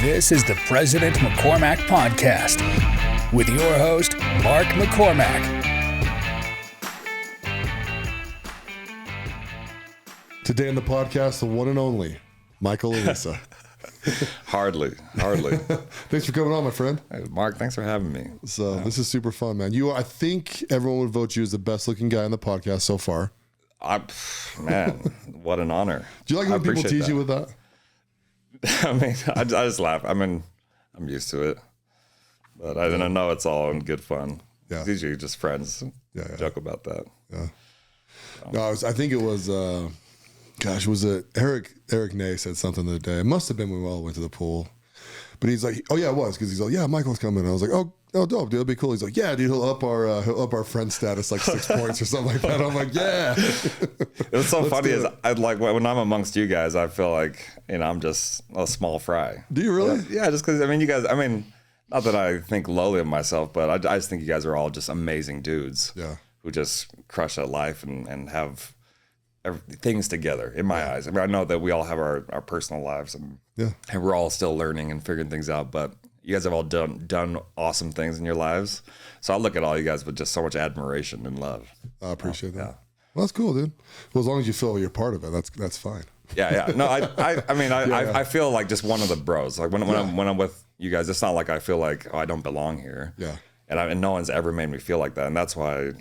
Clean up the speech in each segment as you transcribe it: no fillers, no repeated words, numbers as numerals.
This is the President McCormack Podcast with your host, Mark McCormack. Today on the podcast, the one and only Michael Elisa. Hardly. Thanks for coming on, my friend. Hey, Mark, thanks for having me. So This is super fun, man. I think everyone would vote you as the best looking guy on the podcast so far. Man, what an honor. Do you like when people tease you with that? I mean, I just laugh. I mean, I'm used to it, but I didn't know it's all in good fun. Yeah. It's usually just friends joke about that. Yeah. No, I think it was, was it Eric Ney said something the other day. It must have been when we all went to the pool. But he's like, oh yeah, it was, because he's like, yeah, Michael's coming. And I was like, oh, dope, dude, it'll be cool. He's like, yeah, dude, he'll up our friend status like 6 points or something like that. I'm like, yeah. It was so funny is I like when I'm amongst you guys, I feel like I'm just a small fry. Do you really? Yeah, just because you guys. Not that I think lowly of myself, but I just think you guys are all just amazing dudes. Yeah. Who just crush at life and have things together in my eyes. I know that we all have our personal lives and we're all still learning and figuring things out, but you guys have all done awesome things in your lives. So I look at all you guys with just so much admiration and love. I appreciate that. Yeah. Well, that's cool, dude. Well, as long as you feel you're part of it, that's fine. Yeah. No, I feel like just one of the bros. Like when I'm with you guys, it's not like I feel like I don't belong here. Yeah. And no one's ever made me feel like that, and that's why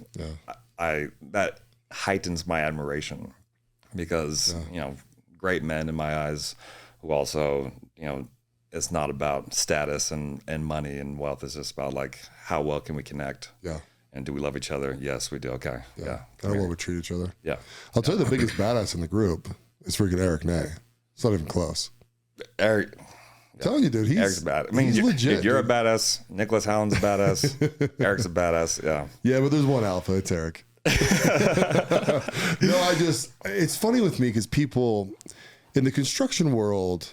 that heightens my admiration, because great men in my eyes who also it's not about status and money and wealth. It's just about like how well can we connect. Yeah. And do we love each other? Yes, we do. Okay. Yeah. Kind of well we treat each other. Yeah. I'll tell you the biggest badass in the group is freaking Eric Ney. It's not even close. Eric. I'm telling you, dude, Eric's bad. He's legit. You're a badass. Nicholas Howland's a badass. Eric's a badass. Yeah. Yeah, but there's one alpha. It's Eric. No, it's funny with me because people in the construction world,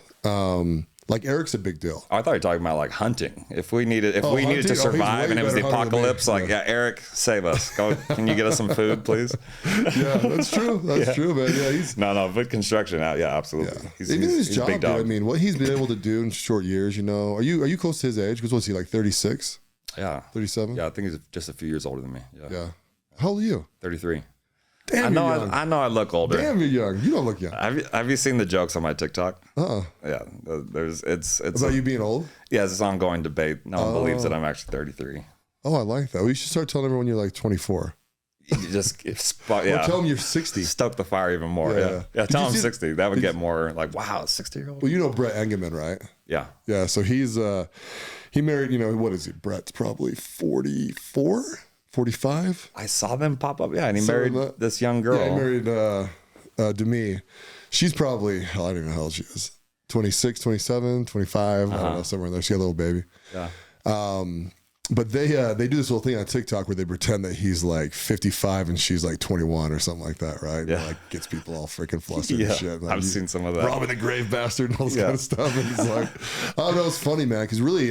like Eric's a big deal. Oh, I thought you were talking about like hunting. If we needed to survive and it was the apocalypse, like Eric, save us. Can you get us some food, please? Yeah, that's true. That's true, man. Yeah, he's but construction out. Yeah, absolutely. Yeah. He's his job, big dog. Dude, what he's been able to do in short years. Are you close to his age? Because what's he like? 36? Yeah, 37. Yeah, I think he's just a few years older than me. Yeah. How old are you? 33. Damn, I know I look older. Damn, you're young. You don't look young. Have you seen the jokes on my TikTok? Yeah, it's about you being old. Yeah, it's an ongoing debate. No one believes that I'm actually 33. Oh, I like that. We should start telling everyone you're like 24. You just or tell them you're 60. Stoke the fire even more. Yeah. Tell them 60. That would get more like, wow, 60-year-old. Well, you know Brett Engelman, right? Yeah. Yeah. So he married. What is he? Brett's probably 44. 45. I saw them pop up. Yeah, and he married this young girl. Yeah, he married Demi. She's probably, I don't even know how old she is. 26, 27, 25. I don't know, somewhere in there. She got a little baby. Yeah. But they do this whole thing on TikTok where they pretend that he's like 55 and she's like 21 or something like that, right? Yeah. And like gets people all freaking flustered and shit. Like, I've seen some of that. Robbing the grave bastard and all this kind of stuff. And it's like, I don't know, it's funny, man, because really,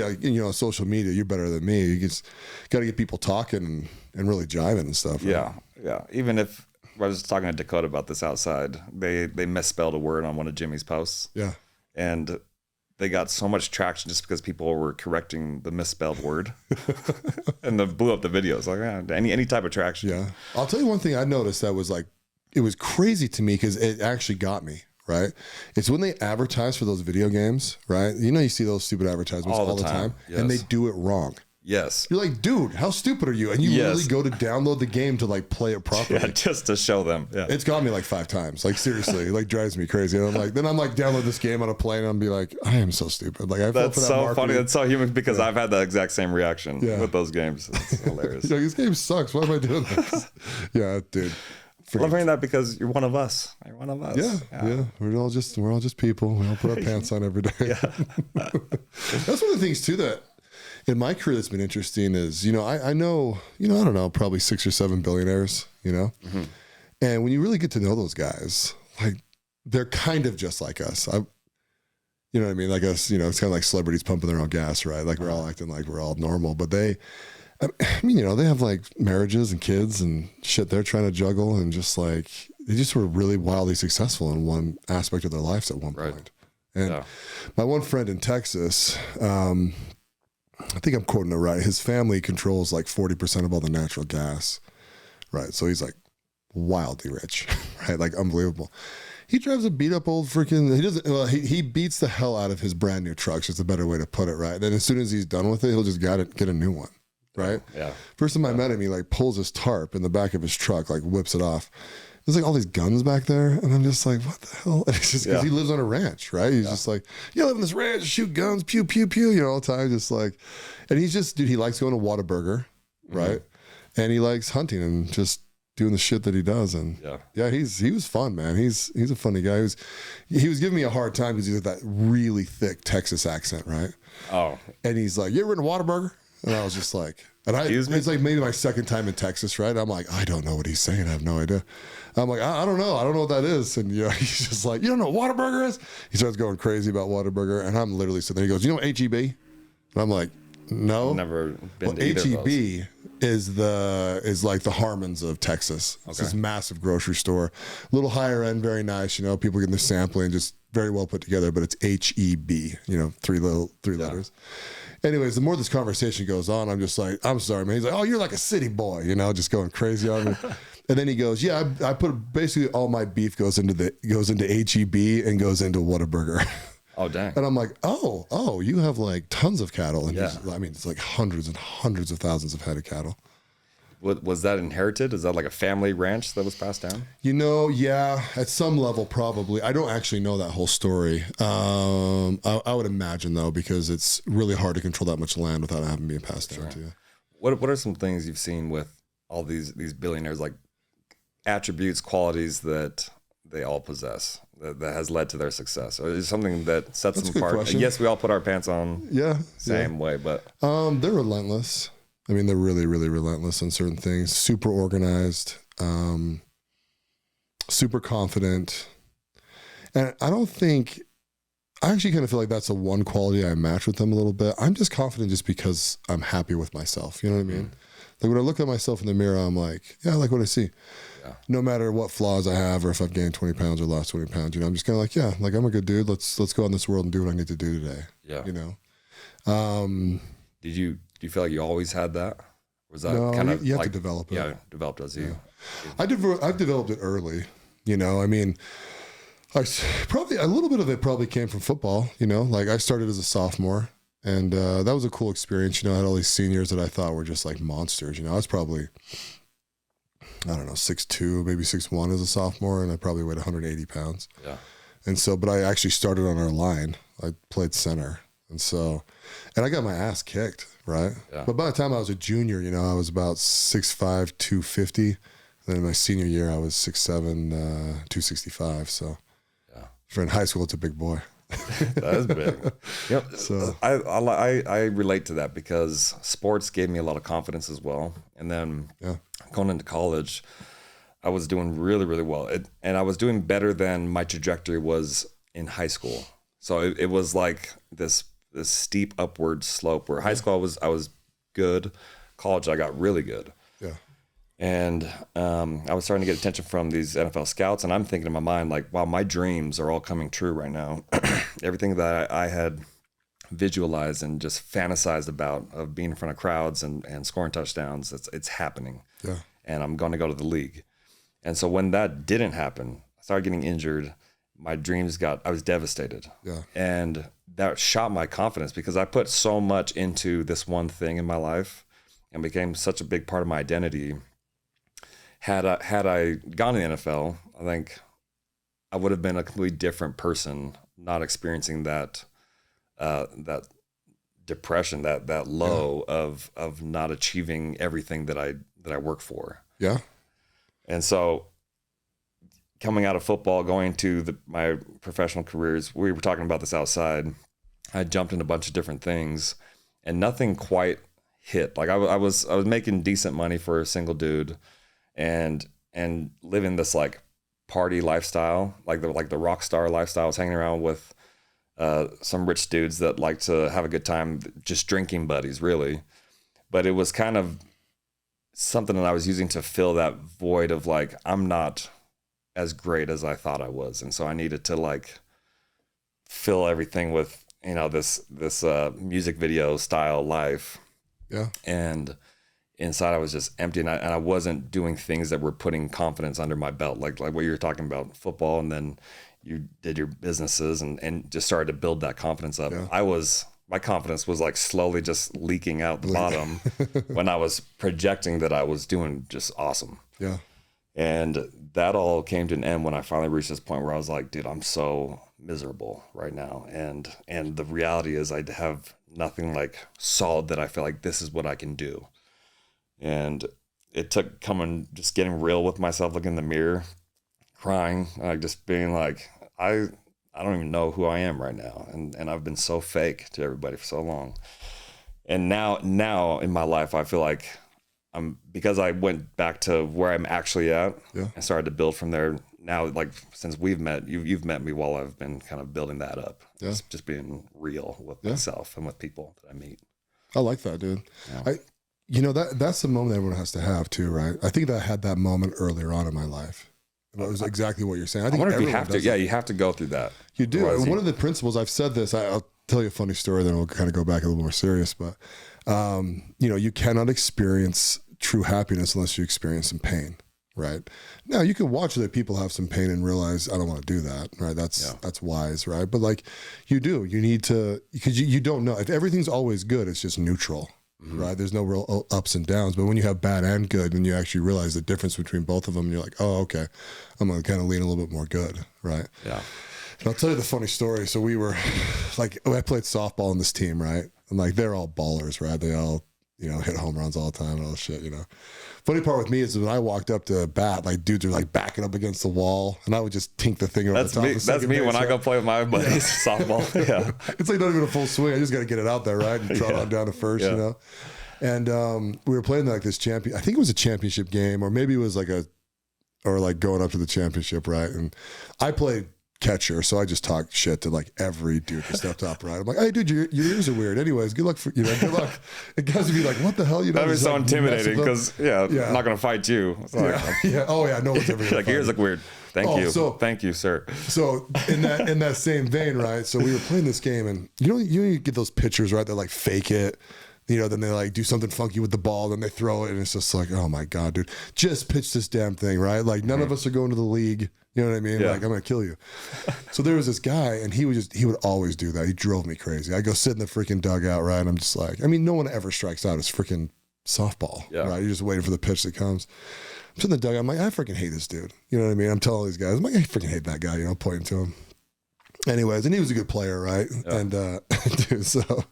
social media, you're better than me. You just got to get people talking and really jiving and stuff. Right? Yeah. Even if I was talking to Dakota about this outside, they misspelled a word on one of Jimmy's posts. Yeah. And they got so much traction just because people were correcting the misspelled word, and they blew up the videos. Like any type of traction. Yeah, I'll tell you one thing I noticed that was like, it was crazy to me because it actually got me. Right, it's when they advertise for those video games. Right, you see those stupid advertisements all the time. Yes. And they do it wrong. Yes. You're like, dude, how stupid are you? And you really go to download the game to like play it properly. Yeah, just to show them. Yeah. It's got me like 5 times. Like seriously, like drives me crazy. And I'm like download this game on a plane and I'm be like, I am so stupid. Like that's so funny. That's so human because I've had the exact same reaction with those games. It's hilarious. Like, this game sucks. Why am I doing this? Yeah, dude. I love hearing that because you're one of us. You're one of us. Yeah. We're all just people. We all put our pants on every day. Yeah. That's one of the things too that in my career that's been interesting is, I know, I don't know, probably 6 or 7 billionaires, Mm-hmm. And when you really get to know those guys, like they're kind of just like us. You know what I mean? Like us, it's kind of like celebrities pumping their own gas, right? Like we're all acting like we're all normal, but they have like marriages and kids and shit they're trying to juggle, and just like, they just were really wildly successful in one aspect of their lives at one point. And my one friend in Texas, I think I'm quoting it right. His family controls like 40% of all the natural gas, right? So he's like wildly rich, right? Like unbelievable. He drives a beat up old freaking, he beats the hell out of his brand new trucks. It's a better way to put it, right? Then as soon as he's done with it, he'll just get a new one, right? Yeah. First time I met him, he like pulls his tarp in the back of his truck, like whips it off. There's like all these guns back there. And I'm just like, what the hell? And it's just because he lives on a ranch, right? He's just like, I live in this ranch, shoot guns, pew, pew, pew, all the time. Just like, and he's just, dude, he likes going to Whataburger, right? And he likes hunting and just doing the shit that he does. And he was fun, man. He's a funny guy. He was giving me a hard time because he's got that really thick Texas accent, right? Oh. And he's like, you ever been to Whataburger? And I was just like, it's like maybe my second time in Texas, right? I'm like, I don't know what he's saying. I have no idea. I'm like, I don't know. I don't know what that is. And he's just like, you don't know what Whataburger is? He starts going crazy about Whataburger. And I'm literally sitting there. He goes, you know HEB? And I'm like, no. I've never been to either HEB of those. is like the Harmons of Texas. It's this massive grocery store. A little higher end, very nice. People getting their sampling, just very well put together. But it's HEB, three letters. Anyways, the more this conversation goes on, I'm just like, I'm sorry, man. He's like, oh, you're like a city boy, just going crazy on me. And then he goes, yeah, I put basically all my beef goes into HEB and goes into Whataburger. Oh, dang. And I'm like, oh, you have like tons of cattle. And it's like hundreds and hundreds of thousands of head of cattle. Was that inherited? Is that like a family ranch that was passed down? Yeah, at some level, probably. I don't actually know that whole story. I would imagine, though, because it's really hard to control that much land without having being passed down to you. What are some things you've seen with all these billionaires, like attributes, qualities that they all possess that has led to their success? Or is something that sets them apart? Yes, we all put our pants on same way, but... They're relentless. I mean, they're really, really relentless on certain things. Super organized, super confident. And I actually kind of feel like that's the one quality I match with them a little bit. I'm just confident just because I'm happy with myself. You know what I mean? Like when I look at myself in the mirror, I'm like, I like what I see. Yeah. No matter what flaws I have or if I've gained 20 pounds or lost 20 pounds, I'm just kind of like, like I'm a good dude. Let's go out in this world and do what I need to do today. Yeah. Do you feel like you always had that? Was that kind of you have to develop it? Yeah, developed as you. I've developed it early. I mean, a little bit of it probably came from football. Like I started as a sophomore, and that was a cool experience. I had all these seniors that I thought were just like monsters. I was probably, I don't know, 6'2", maybe 6'1" as a sophomore, and I probably weighed 180 pounds. Yeah. And so, but I actually started on our line. I played center, and I got my ass kicked. Right. Yeah. But by the time I was a junior, I was about 6'5", 250. And then in my senior year, I was 6'7", 265. So for in high school, it's a big boy. That is big. Yep. So I relate to that because sports gave me a lot of confidence as well. And then going into college, I was doing really, really well. And I was doing better than my trajectory was in high school. So it was like this steep upward slope where high school I was good, college I got really good. Yeah. And I was starting to get attention from these NFL scouts, and I'm thinking in my mind like, wow, my dreams are all coming true right now. Everything that I had visualized and just fantasized about of being in front of crowds and scoring touchdowns, it's happening. Yeah. And I'm going to go to the league. And so when that didn't happen, I started getting injured. My dreams I was devastated. Yeah. And that shot my confidence because I put so much into this one thing in my life and became such a big part of my identity. Had I gone to the NFL, I think I would have been a completely different person, not experiencing that depression, that low of not achieving everything that I work for. Yeah. And so coming out of football, going to my professional careers, we were talking about this outside. I jumped in a bunch of different things, and nothing quite hit. Like I was making decent money for a single dude, and living this like party lifestyle, like the rock star lifestyle. I was hanging around with some rich dudes that like to have a good time, just drinking buddies, really. But it was kind of something that I was using to fill that void of like, I'm not as great as I thought I was. And so I needed to like fill everything with, this music video style life. Yeah. And inside I was just empty, and I wasn't doing things that were putting confidence under my belt, like what you were talking about, football, and then you did your businesses and just started to build that confidence up. Yeah. My confidence was like slowly just leaking out the bottom when I was projecting that I was doing just awesome. Yeah. And that all came to an end when I finally reached this point where I was like, dude, I'm so miserable right now. And the reality is I have nothing like solid that I feel like this is what I can do. And it took just getting real with myself, looking in the mirror, crying, like just being like, I don't even know who I am right now. And I've been so fake to everybody for so long. And now in my life, I feel like because I went back to where I'm actually at and started to build from there. Now, like since we've met, you've met me while I've been kind of building that up. Yeah. Just being real with myself and with people that I meet. I like that, dude. Yeah. That's the moment everyone has to have too, right? I think that I had that moment earlier on in my life. It was exactly what you're saying. I think wonder if you have to. Yeah, you have to go through that. You do. And one of the principles, I've said this, I'll tell you a funny story, then we'll kind of go back a little more serious. But, you cannot experience true happiness unless you experience some pain, right? Now, you can watch other people have some pain and realize, I don't want to do that, right? That's wise, right? But like you do, you need to, because you don't know. If everything's always good, it's just neutral. Mm-hmm. Right. There's no real ups and downs, but when you have bad and good, and you actually realize the difference between both of them, you're like, oh, okay, I'm going to kind of lean a little bit more good. Right. Yeah. And I'll tell you the funny story. So we were like, I played softball on this team. Right. And like, they're all ballers, right? They all, hit home runs all the time and all this shit, Funny part with me is when I walked up to bat, like dudes are like backing up against the wall, and I would just tink the thing over the top. That's me when I go play with my buddies softball. Yeah, it's like not even a full swing. I just got to get it out there, right, and trot on down to first, And we were playing like this I think it was a championship game, or maybe it was like going up to the championship, right? And I played catcher, so I just talk shit to like every dude that stepped up, right? I'm like, hey, dude, your ears are weird. Anyways, good luck good luck. And guys would be like, what the hell? That was so intimidating because, I'm not going to fight you. Like, Oh, yeah. No one's ever like, ears look weird. Thank you, sir. So in that same vein, right? So we were playing this game, and you get those pitchers, right? They're like fake it. Then they like do something funky with the ball, then they throw it, and it's just like, oh my God, dude, just pitch this damn thing, right? Like none of us are going to the league. You know what I mean? Yeah. Like, I'm going to kill you. So there was this guy, and he would always do that. He drove me crazy. I go sit in the freaking dugout, right? And I'm just like, no one ever strikes out. It's freaking softball, right? You're just waiting for the pitch that comes. I'm sitting in the dugout. I'm like, I freaking hate this dude. You know what I mean? I'm telling these guys, I'm like, I freaking hate that guy, pointing to him. Anyways, and he was a good player, right? Yeah. And dude, so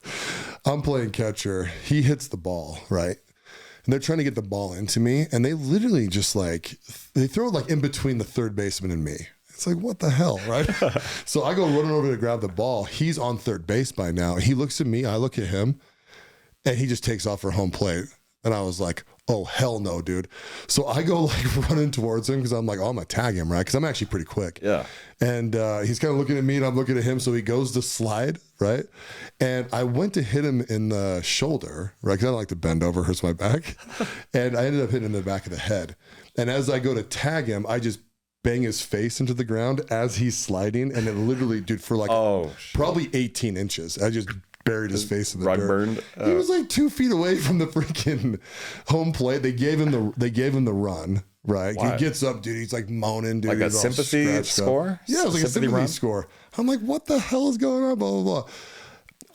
I'm playing catcher. He hits the ball, right? And they're trying to get the ball into me, and they literally just they throw it like in between the third baseman and me. It's like, what the hell, right? So I go running over to grab the ball. He's on third base by now. He looks at me, I look at him, and he just takes off for home plate. And I was like, oh, hell no, dude. So I go like running towards him because I'm like, oh, I'm going to tag him, right? Because I'm actually pretty quick. Yeah. And he's kind of looking at me and I'm looking at him. So he goes to slide, right? And I went to hit him in the shoulder, right? Because I don't like to bend over, hurts my back. And I ended up hitting him in the back of the head. And as I go to tag him, I just bang his face into the ground as he's sliding. And it literally, dude, for like probably 18 inches. I just buried his face in the dirt. Burned. He was like 2 feet away from the freaking home plate. They gave him the run, right? Why? He gets up, dude. He's like moaning, dude. Like a sympathy score? Up. Yeah, it was like a sympathy score. I'm like, what the hell is going on? Blah, blah, blah.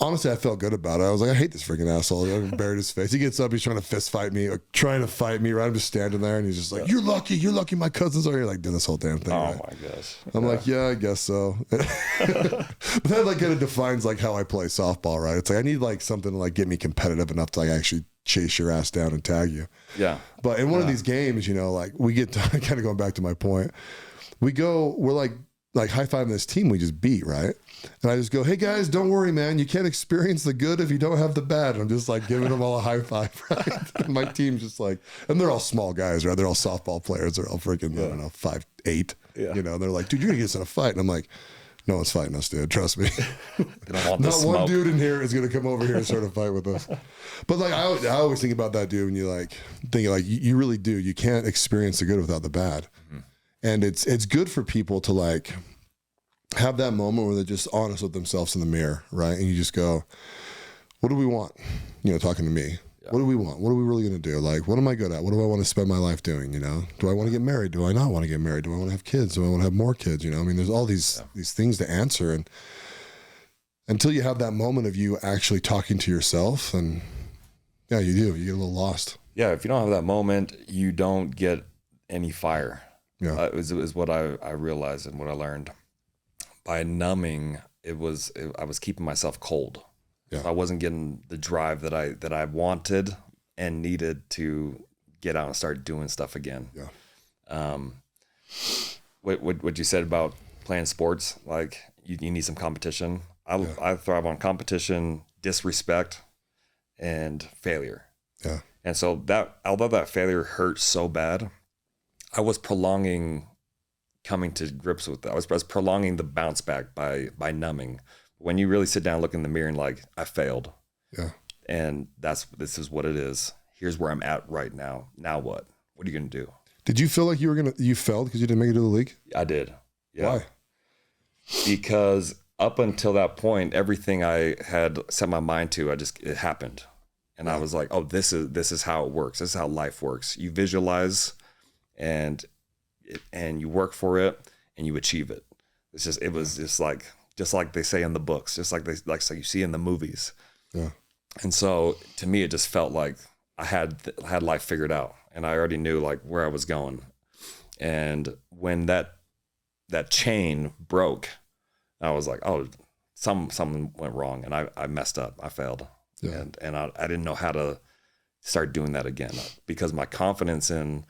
Honestly, I felt good about it. I was like, I hate this freaking asshole. I buried his face. He gets up, he's trying to fist fight me, trying to fight me, right? I'm just standing there, and he's just like, you're lucky my cousins are here, like doing this whole damn thing. Oh right? My gosh. I'm like, yeah, I guess so. But that like kind of defines like how I play softball, right? It's like I need like something to like get me competitive enough to like actually chase your ass down and tag you. Yeah. But in one of these games, like we get to, kind of going back to my point, we're like high-fiving this team we just beat, right? And I just go, hey guys, don't worry, man. You can't experience the good if you don't have the bad. And I'm just like giving them all a high five, right? And my team's just like, and they're all small guys, right? They're all softball players. They're all freaking, I don't know, 5'8". Yeah. They're like, dude, you're gonna get us in a fight. And I'm like, no one's fighting us, dude. Trust me. Not one dude in here is gonna come over here and start a fight with us. But like, I always think about that, dude. When you like think like you really do. You can't experience the good without the bad. Mm-hmm. And it's good for people to like have that moment where they're just honest with themselves in the mirror, right? And you just go, what do we want? You know, talking to me. Yeah. What do we want? What are we really going to do? Like, what am I good at? What do I want to spend my life doing? You know, do I want to get married? Do I not want to get married? Do I want to have kids? Do I want to have more kids? You know, I mean, there's all these things to answer. And until you have that moment of you actually talking to yourself, and yeah, you do. You get a little lost. Yeah, if you don't have that moment, you don't get any fire. Yeah, is what I realized and what I learned. By numbing, I was keeping myself cold. Yeah. I wasn't getting the drive that I wanted and needed to get out and start doing stuff again. Yeah. What you said about playing sports, like you need some competition. I thrive on competition, disrespect, and failure. Yeah. And so although that failure hurt so bad, I was prolonging coming to grips with that. I was prolonging the bounce back by numbing. When you really sit down, look in the mirror and like, I failed. Yeah. And this is what it is. Here's where I'm at right now. Now what? What are you going to do? Did you feel like you failed because you didn't make it to the league? I did. Yeah. Why? Because up until that point, everything I had set my mind to, it happened. And I was like, oh, this is how it works. This is how life works. You visualize and you work for it and you achieve it. It was just like they say in the books, just like you see in the movies. Yeah. And so to me, it just felt like I had life figured out, and I already knew like where I was going. And when that chain broke, I was like, oh, something went wrong, and I messed up. I failed. Yeah. And I didn't know how to start doing that again, because my confidence in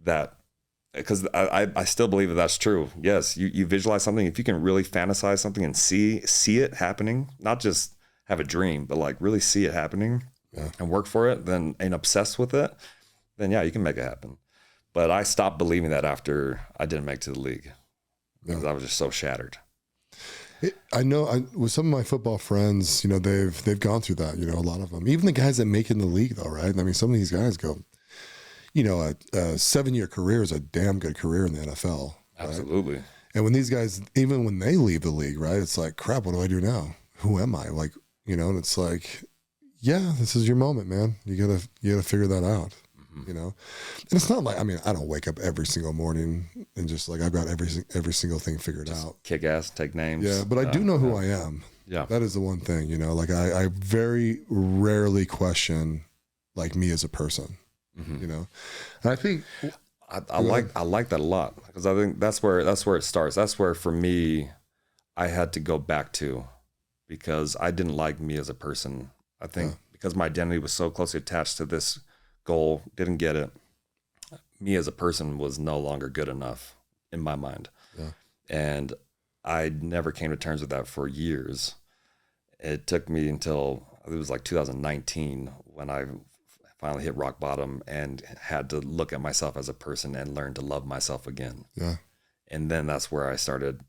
that, because I still believe that that's true. Yes, you visualize something. If you can really fantasize something and see it happening, not just have a dream, but like really see it happening and work for it, and obsessed with it, then yeah, you can make it happen. But I stopped believing that after I didn't make it to the league, because I was just so shattered. I know with some of my football friends, you know, they've gone through that, you know, a lot of them, even the guys that make it in the league though, right? I mean, some of these guys go, you know, a 7-year career is a damn good career in the NFL. Right? Absolutely. And when these guys, even when they leave the league, right, it's like, crap, what do I do now? Who am I? Like, you know, and it's like, yeah, this is your moment, man. You gotta figure that out. Mm-hmm. You know, and it's not like, I mean, I don't wake up every single morning and just like I've got every single thing figured out. Kick ass, take names. Yeah, but I do know who I am. Yeah, that is the one thing. You know, like I very rarely question like me as a person. Mm-hmm. You know, and I think I like that a lot, because I think that's where it starts. That's where for me I had to go back to, because I didn't like me as a person. I think because my identity was so closely attached to this goal, didn't get it. Me as a person was no longer good enough in my mind. Yeah. And I never came to terms with that for years. It took me until it was like 2019 when I finally hit rock bottom and had to look at myself as a person and learn to love myself again. Yeah. And then that's where I started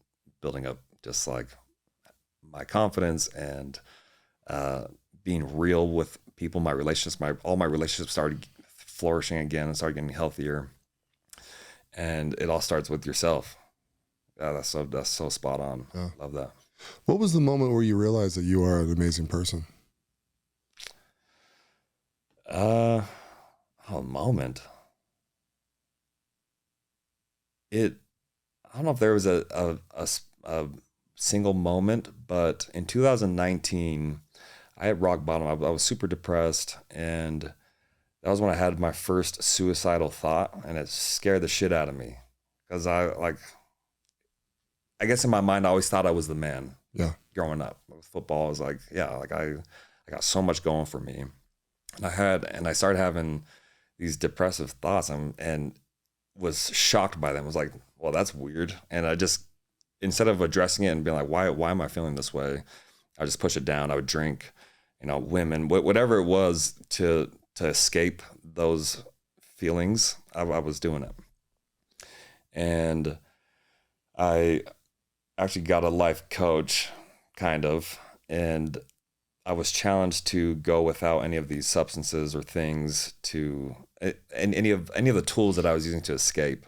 building up just like my confidence and being real with people. My relationships, all my relationships started flourishing again and started getting healthier. And it all starts with yourself. Yeah, that's so spot on. Yeah. Love that. What was the moment where you realized that you are an amazing person? Moment. I don't know if there was a single moment, but in 2019, I hit rock bottom. I was super depressed, and that was when I had my first suicidal thought, and it scared the shit out of me, because I guess in my mind I always thought I was the man. Yeah. Growing up with football, I was like, yeah, like I got so much going for me, and I started having these depressive thoughts, and was shocked by them. I was like, well, that's weird, and I just, instead of addressing it and being like, why am I feeling this way, I just push it down. I would drink, you know, women, whatever it was to escape those feelings. I was doing it. And I actually got a life coach, kind of, and I was challenged to go without any of these substances or things and any of the tools that I was using to escape,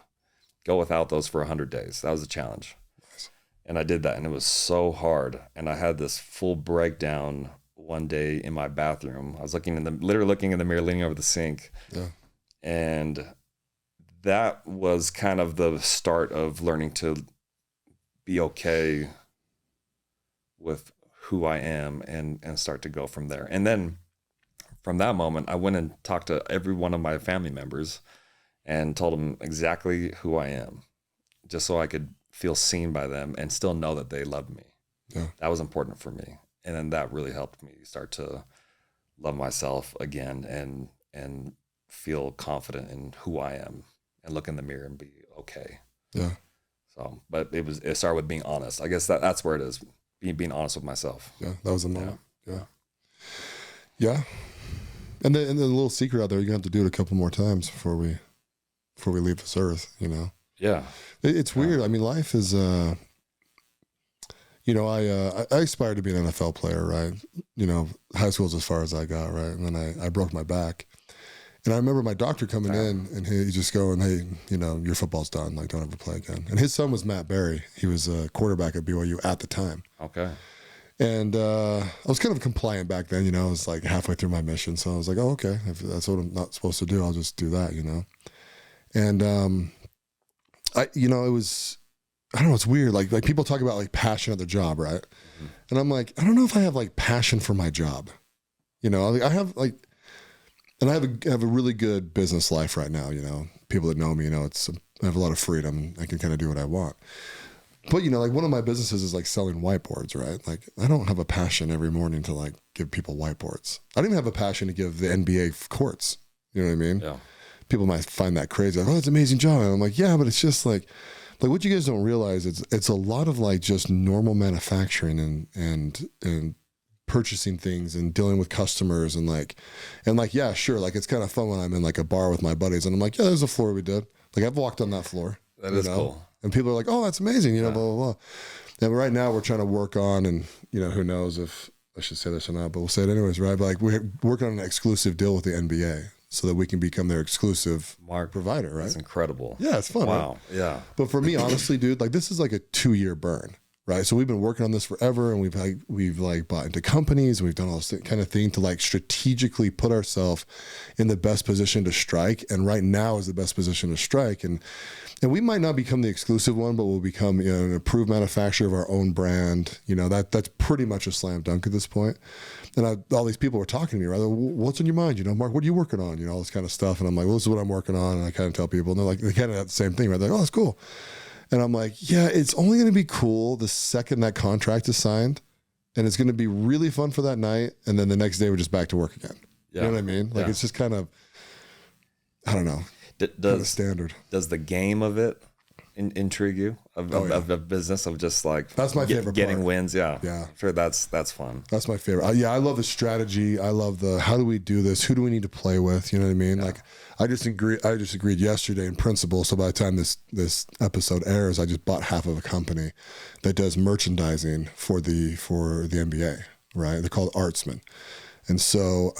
go without those for 100 days. That was a challenge. Nice. And I did that, and it was so hard. And I had this full breakdown one day in my bathroom. I was literally looking in the mirror, leaning over the sink. Yeah. And that was kind of the start of learning to be okay with who I am and start to go from there. And then from that moment, I went and talked to every one of my family members and told them exactly who I am, just so I could feel seen by them and still know that they loved me. Yeah. That was important for me. And then that really helped me start to love myself again and feel confident in who I am and look in the mirror and be okay. Yeah. So, but it started with being honest. I guess that's where it is. Being honest with myself. Yeah. That was a moment. Yeah. Yeah. And then a little secret out there, you're gonna have to do it a couple more times before we leave this earth, you know? Yeah. It's weird. I mean, life is, you know, I aspired to be an NFL player, right? You know, high school's as far as I got, right? And then I broke my back. And I remember my doctor coming in and he just going, hey, you know, your football's done. Like, don't ever play again. And his son was Matt Berry. He was a quarterback at BYU at the time. Okay. And I was kind of compliant back then, you know. I was like halfway through my mission. So I was like, oh, okay. If that's what I'm not supposed to do, I'll just do that, you know. And, you know, it was, I don't know, it's weird. Like people talk about like passion at their job, right? Mm-hmm. And I'm like, I don't know if I have like passion for my job. You know, I have like, and I have a really good business life right now, you know. People that know me, you know, I have a lot of freedom. I can kind of do what I want. But, you know, like one of my businesses is like selling whiteboards, right? Like I don't have a passion every morning to like give people whiteboards. I don't even have a passion to give the NBA courts. You know what I mean? Yeah. People might find that crazy. Like, oh, that's an amazing job. And I'm like, yeah, but it's just like what you guys don't realize is it's a lot of like just normal manufacturing and purchasing things and dealing with customers and yeah, sure. Like it's kind of fun when I'm in like a bar with my buddies and I'm like, yeah, there's a floor we did. Like I've walked on that floor. That is cool. And people are like, oh, that's amazing. You know, blah, blah, blah. And right now we're trying to work on, and you know, who knows if I should say this or not, but we'll say it anyways, right? But like we're working on an exclusive deal with the NBA so that we can become their exclusive provider, right? That's incredible. Yeah, it's fun. Wow. Right? Yeah. But for me, honestly, dude, like this is like a 2-year burn. Right. So we've been working on this forever and we've bought into companies and we've done all this kind of thing to like strategically put ourselves in the best position to strike. And right now is the best position to strike. And we might not become the exclusive one, but we'll become, you know, an approved manufacturer of our own brand. You know, that's pretty much a slam dunk at this point. And all these people were talking to me, right? What's on your mind? You know, Mark, what are you working on? You know, all this kind of stuff. And I'm like, well, this is what I'm working on. And I kind of tell people and they're like, they kind of have the same thing, right? They're like, oh, that's cool. And I'm like, yeah, it's only going to be cool the second that contract is signed. And it's going to be really fun for that night. And then the next day we're just back to work again. Yeah. You know what I mean? Like it's just kind of, I don't know, kind of standard. Does the game of it intrigue you of a business of just like that's my favorite getting part. Wins? Yeah. Yeah. Sure. That's fun. That's my favorite. Yeah. I love the strategy. I love how do we do this? Who do we need to play with? You know what I mean? Yeah. Like I just agreed yesterday in principle. So by the time this episode airs, I just bought half of a company that does merchandising for the NBA, right? They're called Artsman. And so,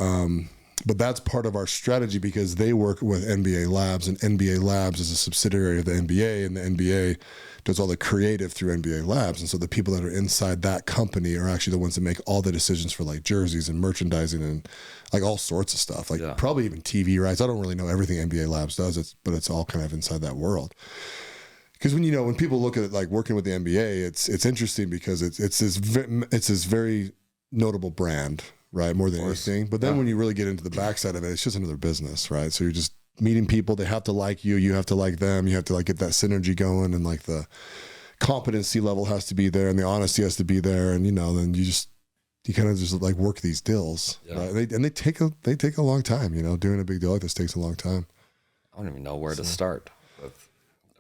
but that's part of our strategy because they work with NBA Labs and NBA Labs is a subsidiary of the NBA and the NBA does all the creative through NBA Labs. And so the people that are inside that company are actually the ones that make all the decisions for like jerseys and merchandising and like all sorts of stuff, like probably even TV rights. I don't really know everything NBA Labs does, but it's all kind of inside that world. Because when people look at it, like working with the NBA, it's interesting because it's this very notable brand, right? More than anything. But then when you really get into the backside of it, it's just another business, right? So you're just meeting people. They have to like you. You have to like them. You have to like get that synergy going, and like the competency level has to be there, and the honesty has to be there, and then you kind of just like work these deals, right? They take a long time. Doing a big deal like this takes a long time. I don't even know where to start.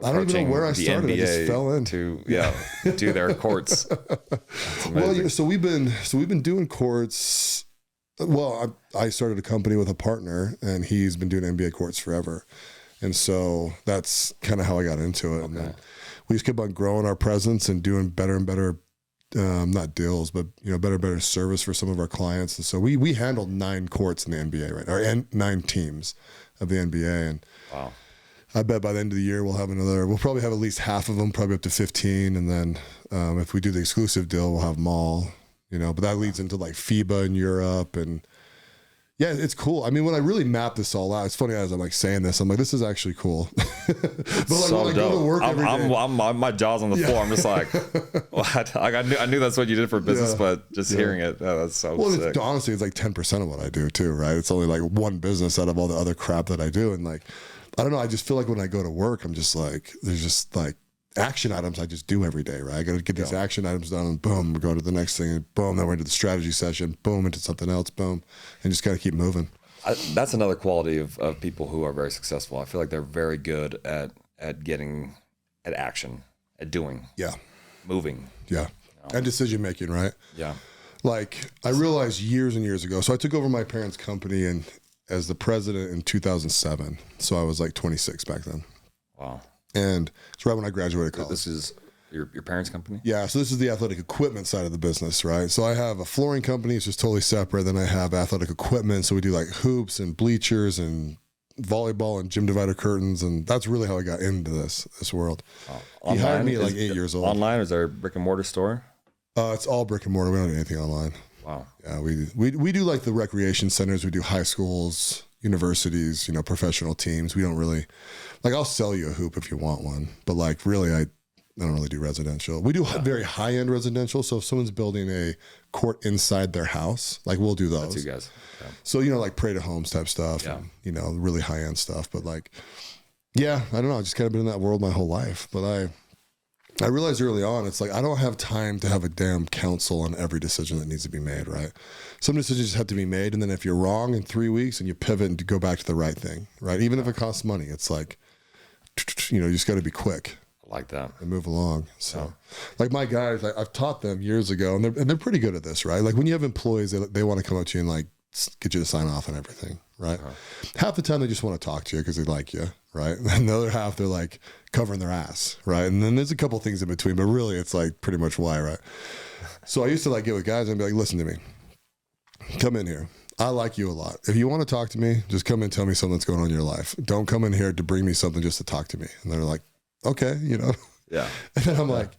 I don't even know where I started. I just fell in to their courts. Well, so we've been doing courts. Well, I started a company with a partner, and he's been doing NBA courts forever, and so that's kind of how I got into it. Okay. And then we just kept on growing our presence and doing better and better, not deals, but better and better service for some of our clients. And so we handled 9 courts in the NBA right now, and 9 teams of the NBA, and wow. I bet by the end of the year we'll probably have at least half of them, probably up to 15. And then if we do the exclusive deal, we'll have them all, but that leads into like FIBA in Europe. And yeah, it's cool. I mean, when I really map this all out, it's funny as I'm like saying this, I'm like, this is actually cool. But like so when I go to work every day, I'm my jaw's on the floor. I'm just like, what? I knew that's what you did for business, but just hearing it, that's so sick. Honestly, it's like 10% of what I do too, right? It's only like one business out of all the other crap that I do. And like, I don't know. I just feel like when I go to work, I'm just like, there's just like action items I just do every day, right? I got to get these action items done, and boom, we go to the next thing, and boom, then we're into the strategy session, boom, into something else, boom, and just got to keep moving. That's another quality of people who are very successful. I feel like they're very good at getting at action, at doing, moving, and decision making, right? Yeah. Like I realized years and years ago. So I took over my parents' company and as the president in 2007. So I was like 26 back then. Wow. And it's right when I graduated college. This is your parents' company? Yeah, so this is the athletic equipment side of the business, right? So I have a flooring company, it's just totally separate. Then I have athletic equipment. So we do like hoops and bleachers and volleyball and gym divider curtains. And that's really how I got into this world. He hired me at like 8 years old. Online? Is there a brick and mortar store? It's all brick and mortar. We don't do anything online. Wow. Yeah, we do like the recreation centers. We do high schools, universities, professional teams. We don't really, like I'll sell you a hoop if you want one, but like really I don't really do residential. We do very high-end residential. So if someone's building a court inside their house, like we'll do those. That's you guys. Yeah. So, like Pray to Homes type stuff, and, really high-end stuff. But like, yeah, I don't know. I just kind of been in that world my whole life. But I realized early on, it's like, I don't have time to have a damn counsel on every decision that needs to be made, right? Some decisions just have to be made. And then if you're wrong in 3 weeks and you pivot and go back to the right thing, right? Even if it costs money, it's like, you just got to be quick. I like that. And move along. So like my guys, I've taught them years ago and they're pretty good at this, right? Like when you have employees, they want to come up to you and like get you to sign off on everything, right? Half the time they just want to talk to you because they like you, right? And the other half, they're like covering their ass, right? And then there's a couple things in between, but really it's like pretty much why, right? So I used to like get with guys and be like, listen to me, come in here. I like you a lot. If you want to talk to me, just come and tell me something that's going on in your life. Don't come in here to bring me something just to talk to me. And they're like, okay, Yeah. And then I'm like,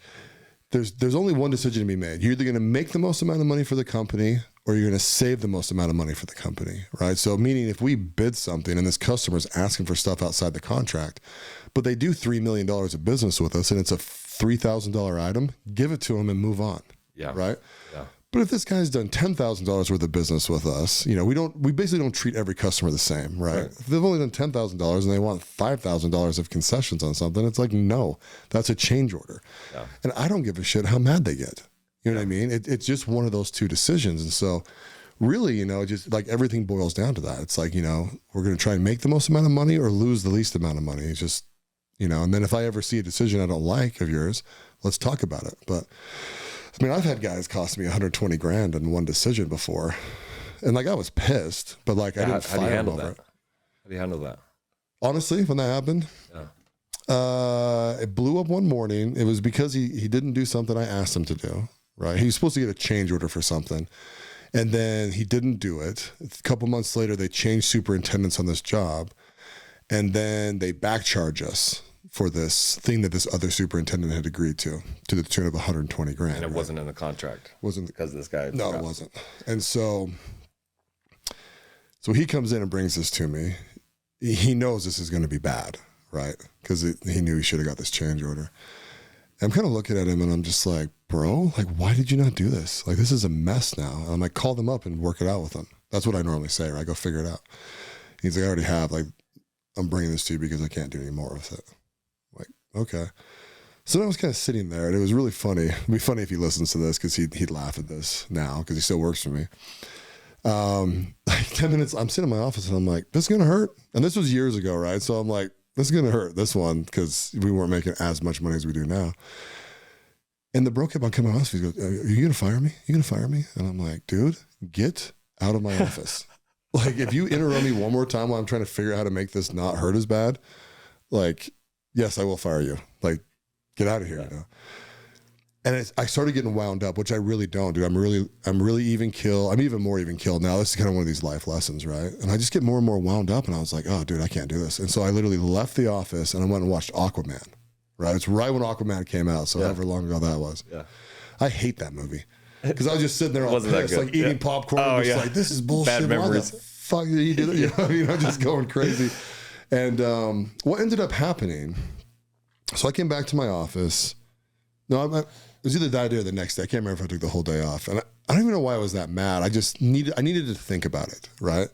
there's only one decision to be made. You're either going to make the most amount of money for the company or you're going to save the most amount of money for the company, right? So meaning if we bid something and this customer's asking for stuff outside the contract, but they do $3 million of business with us and it's a $3,000 item, give it to them and move on. Yeah. Right? Yeah. But if this guy's done $10,000 worth of business with us, we basically don't treat every customer the same, right? If they've only done $10,000 and they want $5,000 of concessions on something, it's like, no, that's a change order. Yeah. And I don't give a shit how mad they get. You know what I mean? It's just one of those two decisions. And so really, just like everything boils down to that. It's like, we're going to try and make the most amount of money or lose the least amount of money. It's just, and then if I ever see a decision I don't like of yours, let's talk about it. But I mean, I've had guys cost me $120,000 in one decision before. And like, I was pissed, but like, I didn't fire him over it. How do you handle that? Honestly, when that happened, it blew up one morning. It was because he didn't do something I asked him to do, right? He was supposed to get a change order for something. And then he didn't do it. A couple months later, they changed superintendents on this job. And then they backcharge us for this thing that this other superintendent had agreed to the tune of $120,000. And it wasn't in the contract. Wasn't because this guy. No, it wasn't. And so he comes in and brings this to me. He knows this is going to be bad, right? Because he knew he should have got this change order. I'm kind of looking at him and I'm just like, bro, like, why did you not do this? Like, this is a mess now. And I'm like, call them up and work it out with them. That's what I normally say, right? Go figure it out. He's like, I already have. Like, I'm bringing this to you because I can't do any more with it. Like, okay. So I was kind of sitting there, and it was really funny. It'd be funny if he listens to this because he'd laugh at this now because he still works for me. Like 10 minutes, I'm sitting in my office, and I'm like, this is going to hurt. And this was years ago, right? So I'm like, this is going to hurt, this one, because we weren't making as much money as we do now. And the bro kept on coming to us. He goes, are you going to fire me? You going to fire me? And I'm like, dude, get out of my office. Like, if you interrupt me one more time while I'm trying to figure out how to make this not hurt as bad, like, yes, I will fire you. Like, get out of here, you know? And I started getting wound up, which I really don't, dude. I'm really even keel. I'm even more even keeled now. This is kind of one of these life lessons, right? And I just get more and more wound up, and I was like, oh, dude, I can't do this. And so I literally left the office, and I went and watched Aquaman, right? It's right when Aquaman came out, so however long ago that was. Yeah. I hate that movie. Because I was just sitting there all pissed, like eating popcorn, and just like, this is bullshit. Bad memories. Why the fuck did you do that? You know what I mean? I'm just going crazy. And what ended up happening, so I came back to my office. No, it was either that day or the next day. I can't remember if I took the whole day off. And I don't even know why I was that mad. I needed to think about it, right?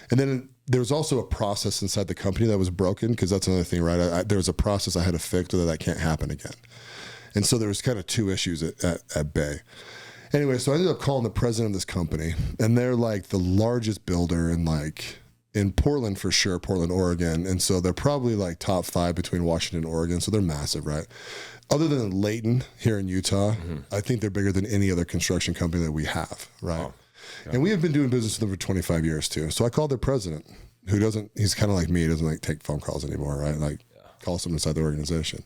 And then there was also a process inside the company that was broken, because that's another thing, right? There was a process I had to fix so that can't happen again. And so there was kind of two issues at bay. Anyway, so I ended up calling the president of this company, and they're like the largest builder in Portland for sure, Portland, Oregon. And so they're probably like top 5 between Washington and Oregon. So they're massive, right? Other than Layton here in Utah, I think they're bigger than any other construction company that we have, right? Oh, yeah. And we have been doing business with them for 25 years too. So I called their president, he's kind of like me, he doesn't like take phone calls anymore, right? Like call someone inside the organization.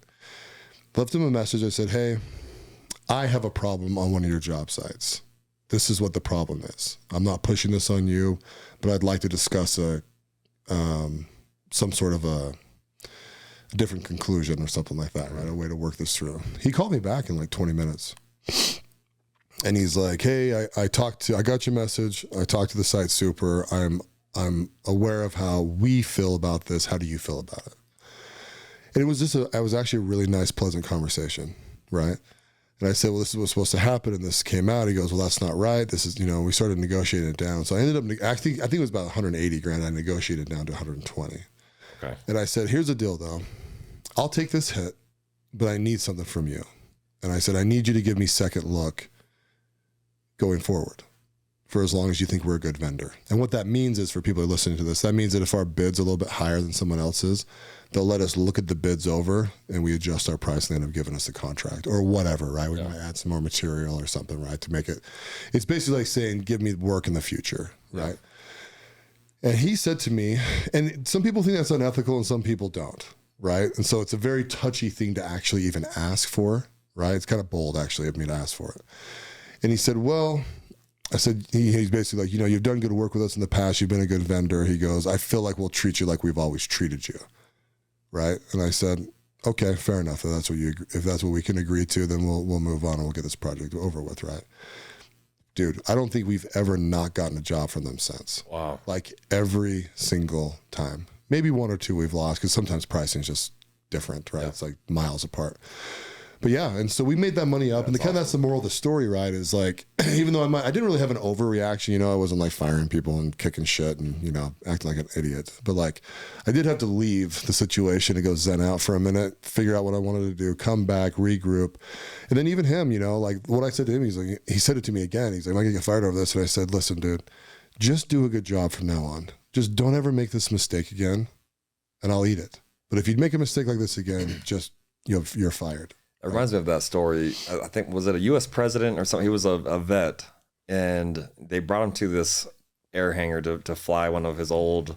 Left him a message. I said, hey, I have a problem on one of your job sites. This is what the problem is. I'm not pushing this on you, but I'd like to discuss some sort of a different conclusion or something like that, right? A way to work this through. He called me back in like 20 minutes. And he's like, hey, I got your message. I talked to the site super. I'm aware of how we feel about this. How do you feel about it? And it was actually a really nice, pleasant conversation, right? And I said, well, this is what's supposed to happen. And this came out. He goes, well, that's not right. This is, we started negotiating it down. So I ended up, I think it was about 180 grand. I negotiated down to 120. Okay. And I said, here's the deal though. I'll take this hit, but I need something from you. And I said, I need you to give me second look going forward for as long as you think we're a good vendor. And what that means is, for people who are listening to this, that means that if our bid's a little bit higher than someone else's, they'll let us look at the bids over and we adjust our price and they end up giving us the contract or whatever, right? We might add some more material or something, right? To make it, it's basically like saying, give me work in the future, right? And he said to me, and some people think that's unethical and some people don't, right? And so it's a very touchy thing to actually even ask for, right? It's kind of bold actually of me to ask for it. And he said, well, I said, he's basically like, you've done good work with us in the past. You've been a good vendor. He goes, I feel like we'll treat you like we've always treated you. Right. And I said, okay, fair enough. If that's what we can agree to, then we'll move on and we'll get this project over with. Right. Dude, I don't think we've ever not gotten a job from them since. Wow. Like every single time. Maybe one or two we've lost because sometimes pricing is just different, right? Yeah. It's like miles apart. But yeah, and so we made that money up, and that's the moral of the story, right? Is like, even though I didn't really have an overreaction, I wasn't like firing people and kicking shit and acting like an idiot. But like, I did have to leave the situation to go zen out for a minute, figure out what I wanted to do, come back, regroup, and then even him, like what I said to him, he said it to me again. He's like, "I'm gonna get fired over this," and I said, "Listen, dude, just do a good job from now on. Just don't ever make this mistake again, and I'll eat it. But if you make a mistake like this again, just you're fired." It reminds me of that story. I think, was it a U.S. president or something? He was a vet, and they brought him to this air hangar to fly one of his old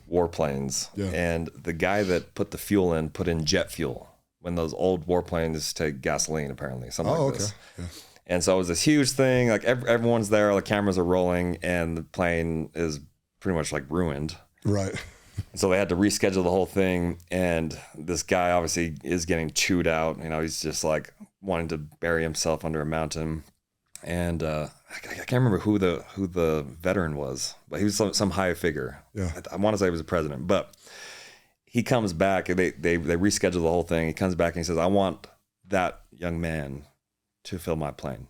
warplanes. Yeah. And the guy that put the fuel in put in jet fuel when those old warplanes take gasoline, apparently, something like this. Yeah. And so it was this huge thing. Like everyone's there, the cameras are rolling, and the plane is pretty much like ruined. Right. So they had to reschedule the whole thing, and this guy obviously is getting chewed out. He's just like wanting to bury himself under a mountain. And I can't remember who the veteran was, but he was some high figure. Yeah, I want to say he was the president. But he comes back, and they reschedule the whole thing. He comes back and he says, "I want that young man to fill my plane."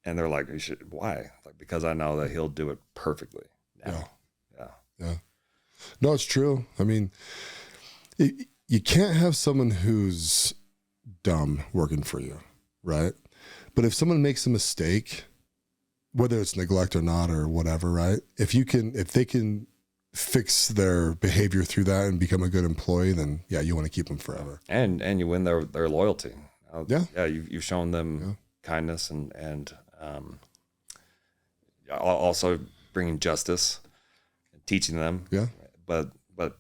And they're like, "Why?" Like, because I know that he'll do it perfectly now. Yeah. Yeah. No, it's true. I mean, you can't have someone who's dumb working for you, right? But if someone makes a mistake, whether it's neglect or not or whatever, right? If they can fix their behavior through that and become a good employee, then yeah, you want to keep them forever. And you win their loyalty. Yeah. You've shown them kindness and also bringing justice. Teaching them, but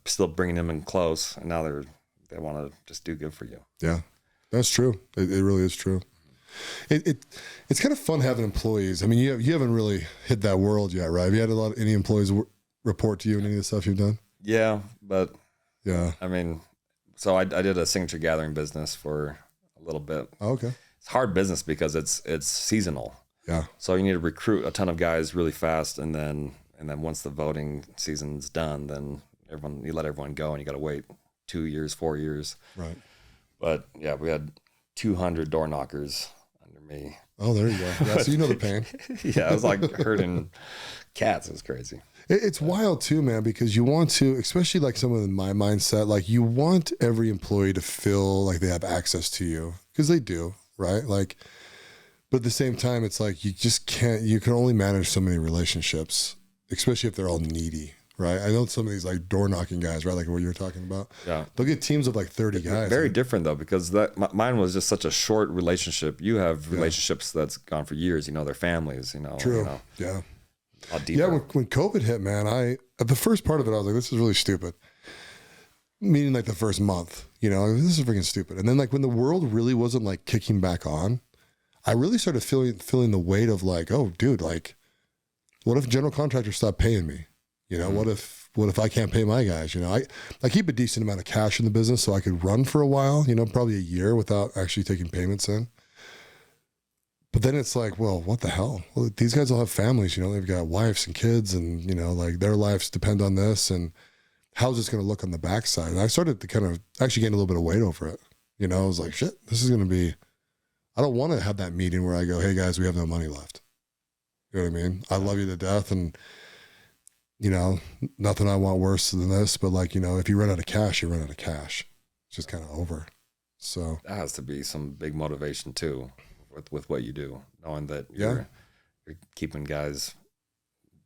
still bringing them in close, and now they want to just do good for you. Yeah, That's true. It really is true. It's kind of fun having employees. I mean, you haven't really hit that world yet, right? Have you had any employees report to you in any of the stuff you've done? Yeah, but yeah, I mean, so I did a signature gathering business for a little bit. Oh, okay. It's hard business because it's seasonal. Yeah. So you need to recruit a ton of guys really fast, and then once the voting season's done, then you let everyone go, and you got to wait 2 years, 4 years. Right. But yeah, we had 200 door knockers under me. Oh, there you go. Yeah, so you know the pain. Yeah, I was like herding cats. It was crazy. It's wild too, man, because you want to, especially like someone in my mindset, like you want every employee to feel like they have access to you, because they do, right? Like, but at the same time, it's like you just can't, you can only manage so many relationships, especially if they're all needy, right? I know some of these like door knocking guys, right? Like what you were talking about. Yeah. They'll get teams of like 30 guys. Very different though, because mine was just such a short relationship. You have relationships that's gone for years, their families, True. Yeah. Yeah, when COVID hit, man, at the first part of it, I was like, this is really stupid. Meaning like the first month, this is freaking stupid. And then like when the world really wasn't like kicking back on, I really started feeling the weight of like, oh, dude, like, what if general contractors stop paying me? What if I can't pay my guys? I keep a decent amount of cash in the business so I could run for a while, probably a year without actually taking payments in. But then it's like, well, what the hell? Well, these guys all have families, they've got wives and kids, and, like their lives depend on this. And how's this going to look on the backside? And I started to kind of actually gain a little bit of weight over it. I was like, shit, this is going to be, I don't want to have that meeting where I go, hey guys, we have no money left. You know what I mean? I love you to death. And, nothing I want worse than this, but like, if you run out of cash, you run out of cash. It's just kind of over. So that has to be some big motivation too. With what you do, knowing that you're keeping guys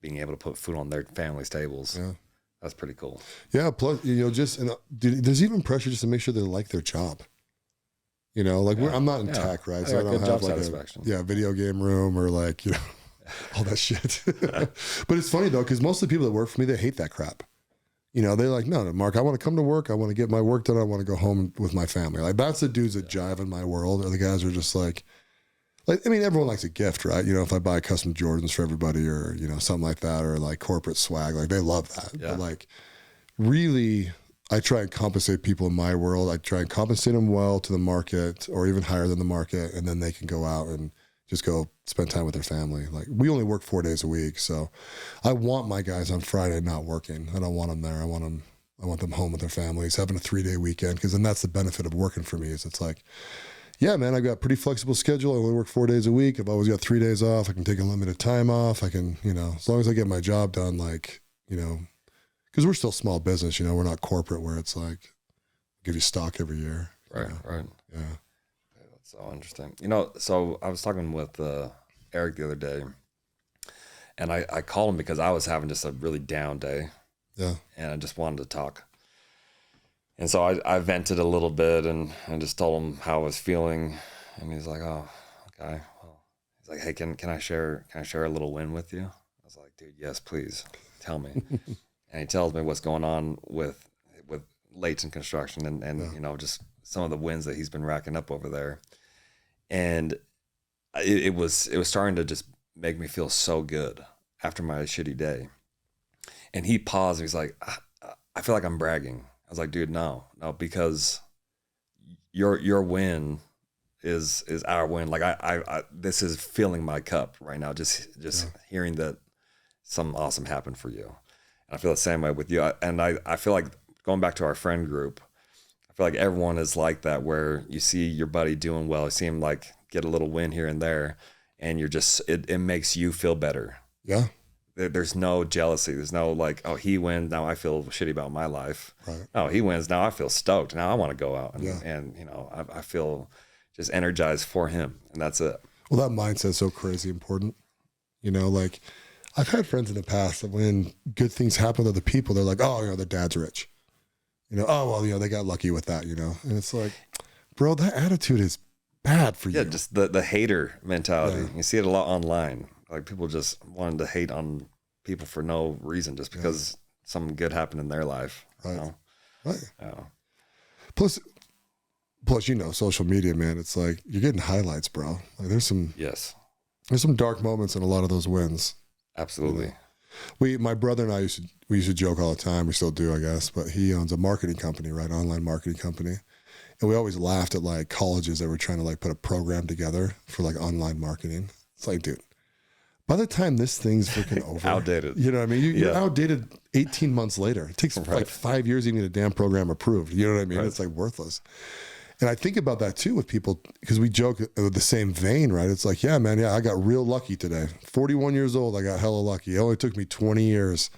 being able to put food on their families' tables. Yeah. That's pretty cool. Yeah. Plus, there's even pressure just to make sure they like their job. I'm not in tech, right? So I don't have like a video game room or like, all that shit. But it's funny though, because most of the people that work for me, they hate that crap. They're like, no, Mark, I want to come to work. I want to get my work done. I want to go home with my family. Like that's the dudes that jive in my world, or the guys who are just like, I mean, everyone likes a gift, right? If I buy custom Jordans for everybody or, something like that, or like corporate swag, like they love that. Yeah. But like really, I try and compensate people in my world. I try and compensate them well to the market or even higher than the market. And then they can go out and just go spend time with their family. Like we only work 4 days a week. So I want my guys on Friday not working. I don't want them there. I want them home with their families, having a 3-day weekend. Cause then that's the benefit of working for me is it's like, yeah, man, I've got a pretty flexible schedule. I only work 4 days a week. I've always got 3 days off. I can take unlimited time off. I can, as long as I get my job done, like, because we're still small business, we're not corporate where it's like, give you stock every year. Right, right. Yeah. That's so interesting. So I was talking with Eric the other day, and I called him because I was having just a really down day. Yeah. And I just wanted to talk. And so I vented a little bit and just told him how I was feeling. And he's like, oh, okay. Well, he's like, hey, can I share a little win with you? I was like, dude, yes, please tell me. And he tells me what's going on with Leighton Construction and just some of the wins that he's been racking up over there. And it was starting to just make me feel so good after my shitty day. And he paused and he's like, I feel like I'm bragging. I was like, dude, no, because your win is our win. Like I this is filling my cup right now. Just hearing that something awesome happened for you. And I feel the same way with you. And I feel like going back to our friend group, I feel like everyone is like that, where you see your buddy doing well, you see him like get a little win here and there, and you're just, it makes you feel better. Yeah. There's no jealousy. There's no like, oh, he wins, now I feel shitty about my life. Right. Oh, he wins, now I feel stoked. Now I want to go out and I feel just energized for him, and that's it. Well, that mindset's so crazy important. Like I've had friends in the past that when good things happen to other people, they're like, oh, their dad's rich. Oh, well, they got lucky with that, And it's like, bro, that attitude is bad for you. Yeah, just the hater mentality. Yeah. You see it a lot online. Like people just wanting to hate on people for no reason, just because something good happened in their life. Right. You know? Right. Yeah. Plus, Plus, social media, man, it's like you're getting highlights, bro. Like there's some dark moments in a lot of those wins. Absolutely. My brother and I used to joke all the time. We still do, I guess, but he owns a marketing company, right? Online marketing company. And we always laughed at like colleges that were trying to like put a program together for like online marketing. It's like, dude, by the time this thing's freaking over, outdated. You know what I mean? You're outdated 18 months later. It takes like 5 years to get a damn program approved. You know what I mean? Right. It's like worthless. And I think about that too with people because we joke with the same vein, right? It's like, yeah, man, I got real lucky today. 41 years old, I got hella lucky. It only took me 20 years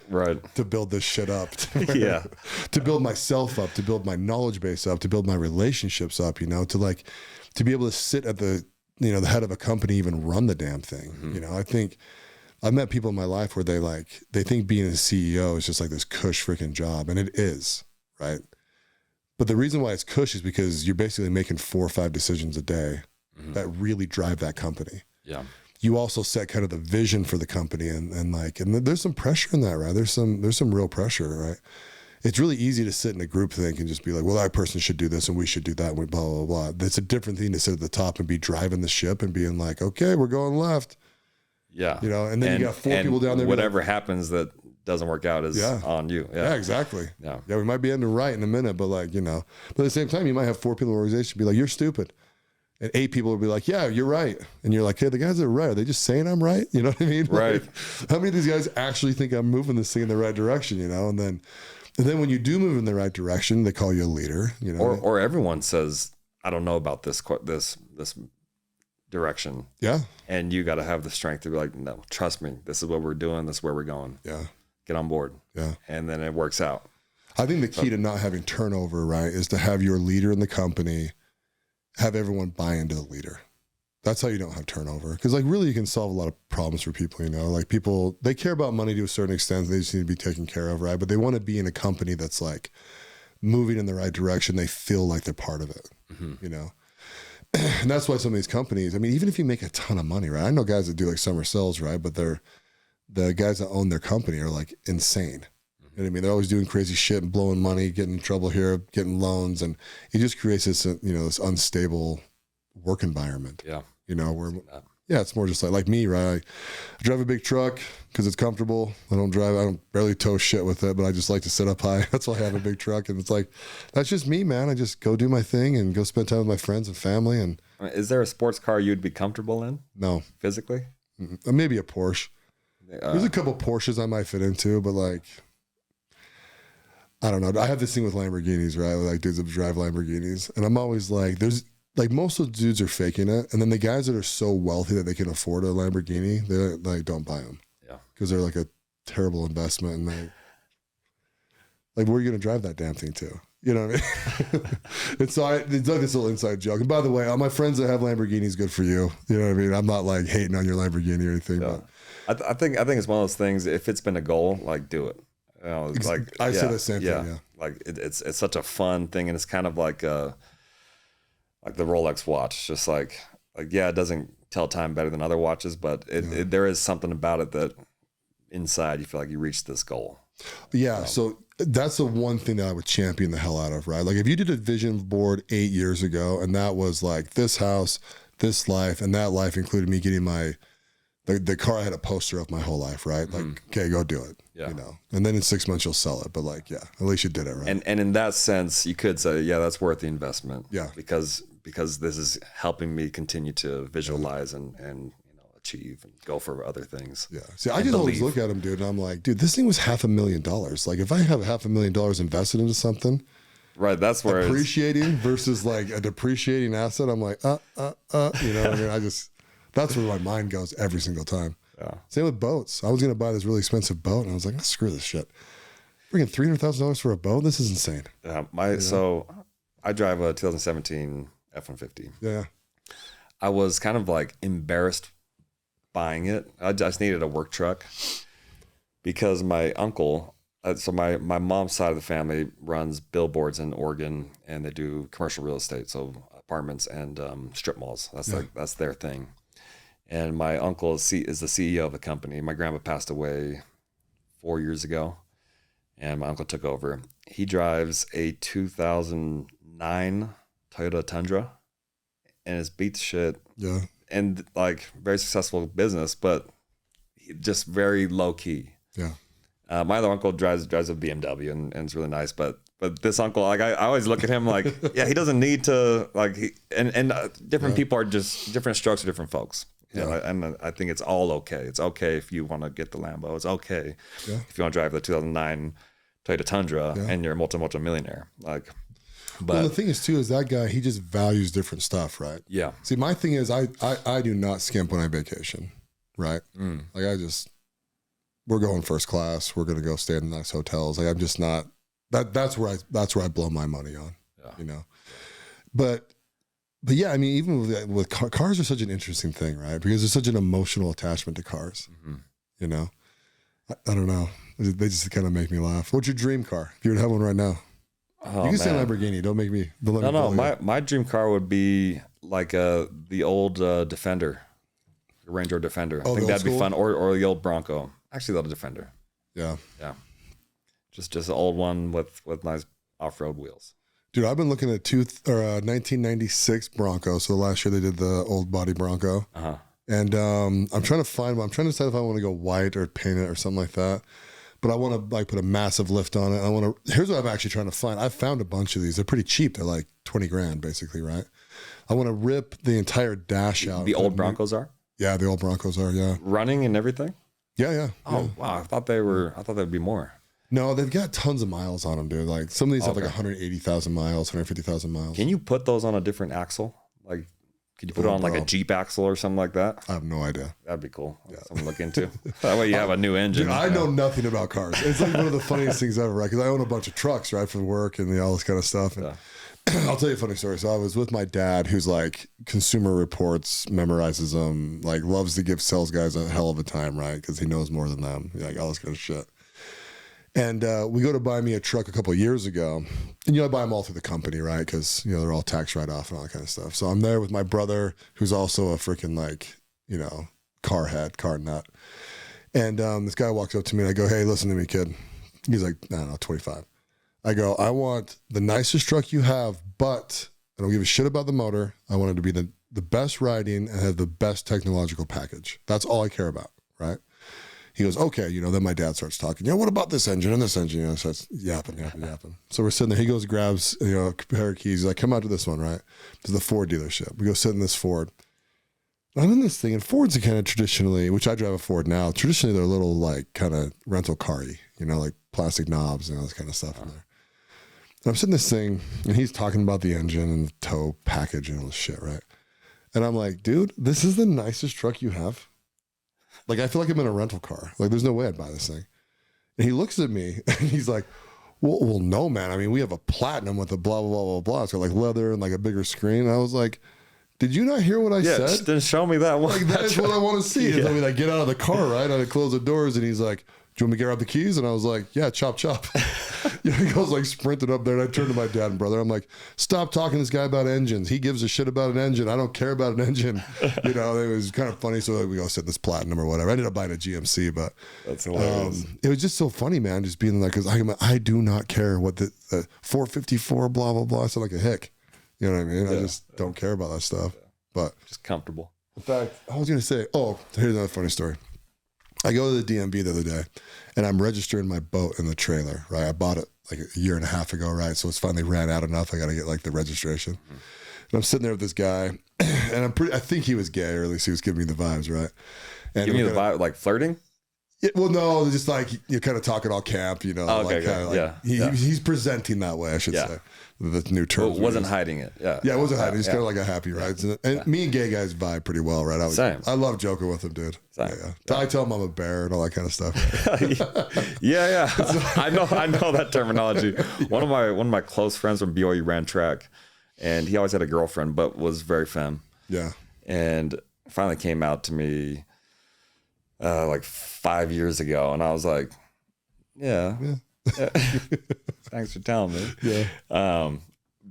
to build this shit up. To build myself up, to build my knowledge base up, to build my relationships up, to be able to sit at the head of a company, even run the damn thing. Mm-hmm. I think I've met people in my life where they think being a CEO is just like this cush freaking job. And it is, right? But the reason why it's cush is because you're basically making 4 or 5 decisions a day that really drive that company. Yeah. You also set kind of the vision for the company and there's some pressure in that, right? There's some real pressure, right? It's really easy to sit in a group think and just be like, well, that person should do this and we should do that and we blah, blah, blah. That's a different thing to sit at the top and be driving the ship and being like, okay, we're going left. Yeah. And then you got 4 people down there. Whatever happens that doesn't work out is on you. Yeah, exactly. Yeah, we might be ending right in a minute, but but at the same time, you might have 4 people in the organization be like, you're stupid. And 8 people will be like, yeah, you're right. And you're like, hey, the guys that are right, are they just saying I'm right? You know what I mean? Right. How many of these guys actually think I'm moving this thing in the right direction, And then when you do move in the right direction, they call you a leader, Or everyone says, I don't know about this direction. Yeah. And you got to have the strength to be like, no, trust me. This is what we're doing. This is where we're going. Yeah. Get on board. Yeah. And then it works out. I think the key to not having turnover, right, is to have your leader in the company, have everyone buy into the leader. That's how you don't have turnover. Because really you can solve a lot of problems for people, Like people, they care about money to a certain extent. They just need to be taken care of, right? But they want to be in a company that's like moving in the right direction. They feel like they're part of it, And that's why some of these companies, even if you make a ton of money, right? I know guys that do like summer sales, right? But the guys that own their company are like insane. You know what I mean? They're always doing crazy shit and blowing money, getting in trouble here, getting loans. And it just creates this, this unstable work environment. Yeah. Where, it's more just like me, right? I drive a big truck because it's comfortable. I don't barely tow shit with it, but I just like to sit up high. That's why I have a big truck. And it's like, that's just me, man. I just go do my thing and go spend time with my friends and family. And is there a sports car you'd be comfortable in? No. Physically? Maybe a Porsche. There's a couple Porsches I might fit into, but I don't know. I have this thing with Lamborghinis, right? Like dudes that drive Lamborghinis. And I'm always like, there's like most of the dudes are faking it. And then the guys that are so wealthy that they can afford a Lamborghini, they're like, don't buy them. Yeah. Because they're like a terrible investment. And where are you going to drive that damn thing to? You know what I mean? And so it's like this little inside joke. And by the way, all my friends that have Lamborghinis, good for you. You know what I mean? I'm not like hating on your Lamborghini or anything. Yeah. But I think it's one of those things. If it's been a goal, like do it. I say the same thing. Yeah. Like it's such a fun thing, and it's kind of like the Rolex watch. Just like it doesn't tell time better than other watches, but there is something about it that inside you feel like you reached this goal. Yeah. So that's the one thing that I would champion the hell out of, right? Like if you did a vision board 8 years ago, and that was like this house, this life, and that life included me getting the car I had a poster of my whole life, right? Like, okay, go do it. Yeah. And then in 6 months you'll sell it. But at least you did it, right? And in that sense, you could say, yeah, that's worth the investment. Yeah. Because this is helping me continue to visualize and achieve and go for other things. Yeah. See, I just always look at them, dude, and I'm like, dude, this thing was $500,000. Like if I have $500,000 invested into something, right, that's where appreciating versus like a depreciating asset, I'm like, that's where my mind goes every single time. Yeah. Same with boats. I was going to buy this really expensive boat, and I was like, screw this shit. Freaking $300,000 for a boat? This is insane. Yeah. So I drive a 2017 F-150. Yeah. I was kind of like embarrassed buying it. I just needed a work truck because my uncle, so my mom's side of the family runs billboards in Oregon, and they do commercial real estate, so apartments and strip malls. That's their thing. And my uncle is the CEO of the company. My grandpa passed away 4 years ago, and my uncle took over. He drives a 2009 Toyota Tundra, and it's beat the shit. Yeah. And like very successful business, but just very low key. Yeah. My other uncle drives a BMW and it's really nice, but this uncle, like I always look at him like, yeah, he doesn't need to like, different people are just different strokes for different folks. Yeah. And I think it's all okay. It's okay if you want to get the Lambo. It's okay if you want to drive the 2009 Toyota Tundra and you're a multi-millionaire. Like, but well, the thing is too, is that guy, he just values different stuff, right? Yeah. See, my thing is I do not skimp when I vacation, right? Like we're going first class. We're going to go stay in nice hotels. Like I'm just not, that's where I blow my money on, you know? But yeah, I mean, even with cars are such an interesting thing, right? Because there's such an emotional attachment to cars, you know? I don't know. They just kind of make me laugh. What's your dream car? If you were to have one right now? Oh, you can say Lamborghini. Don't make me. No. My dream car would be like the old Defender, the Range Rover Defender. I think that'd be fun, or the old Bronco. Actually, the old Defender. Yeah. Just an old one with nice off-road wheels. Dude, I've been looking at 1996 Bronco. So last year they did the old body Bronco. And I'm trying to find one. I'm trying to decide if I want to go white or paint it or something like that. But I want to like put a massive lift on it. Here's what I'm actually trying to find. I found a bunch of these. They're pretty cheap. They're like 20 grand basically, right? I want to rip the entire dash out. The old Broncos are? Yeah, the old Broncos are, yeah. Running and everything? Yeah. Oh, wow. I thought there'd be more. No, they've got tons of miles on them, dude. Like some of these have like 180,000 miles, 150,000 miles. Can you put those on a different axle? Like, could you put it on like a Jeep axle or something like that? I have no idea. That'd be cool. Yeah. Something to look into. That way you have a new engine. Dude, I know nothing about cars. It's like one of the funniest things ever, right? Because I own a bunch of trucks, right, for work and all this kind of stuff. And I'll tell you a funny story. So I was with my dad, who's like Consumer Reports, memorizes them, like loves to give sales guys a hell of a time, right? Because he knows more than them, like all this kind of shit. And we go to buy me a truck a couple of years ago. And, I buy them all through the company, right? Because, they're all tax write-off and all that kind of stuff. So I'm there with my brother, who's also a freaking, car nut. And this guy walks up to me and I go, hey, listen to me, kid. He's like, no, 25. I go, I want the nicest truck you have, but I don't give a shit about the motor. I want it to be the best riding and have the best technological package. That's all I care about, right? He goes, okay, then my dad starts talking. What about this engine and this engine? Starts yapping. So we're sitting there. He goes, grabs, a pair of keys. He's like, come out to this one, right? This is the Ford dealership. We go sit in this Ford. I'm in this thing, and Fords are kind of traditionally, which I drive a Ford now. Traditionally, they're a little like kind of rental car-y, like plastic knobs and all this kind of stuff in there. And I'm sitting in this thing, and he's talking about the engine and the tow package and all this shit, right? And I'm like, dude, this is the nicest truck you have. Like, I feel like I'm in a rental car. Like, there's no way I'd buy this thing. And he looks at me and he's like, well, no, man. I mean, we have a Platinum with a blah, blah, blah, blah, blah. It's got like leather and like a bigger screen. And I was like, did you not hear what I said? Then show me that one. Like, that is what I want to see. And I mean, I get out of the car, right? And I close the doors and he's like, do you want me to get out the keys? And I was like, yeah, chop. He goes like sprinted up there and I turned to my dad and brother. I'm like, stop talking to this guy about engines. He gives a shit about an engine. I don't care about an engine. It was kind of funny. So we go sit in this Platinum or whatever. I ended up buying a GMC, but that's hilarious. It was just so funny, man, just being like, because I do not care what the 454 blah, blah, blah. I sound like a hick. You know what I mean? I just don't care about that stuff. But just comfortable. In fact, I was going to say, here's another funny story. I go to the DMV the other day and I'm registering my boat in the trailer, right? I bought it like a year and a half ago, right? So it's finally ran out enough. I got to get like the registration. And I'm sitting there with this guy and I think he was gay, or at least he was giving me the vibes, right? And giving you the vibe, like flirting? Yeah, well, no, just like you're kind of talking all camp, he's presenting that way, I should say. The new term. Well, wasn't hiding it. Yeah, it wasn't hiding. He's kind of like a happy, right? And me and gay guys vibe pretty well, right? Same. I love joking with him, dude. Same. Yeah. I tell him I'm a bear and all that kind of stuff. yeah. I know that terminology. One of my close friends from BYU ran track, and he always had a girlfriend, but was very femme. Yeah. And finally came out to me like 5 years ago, and I was like, yeah. Thanks for telling me. Yeah.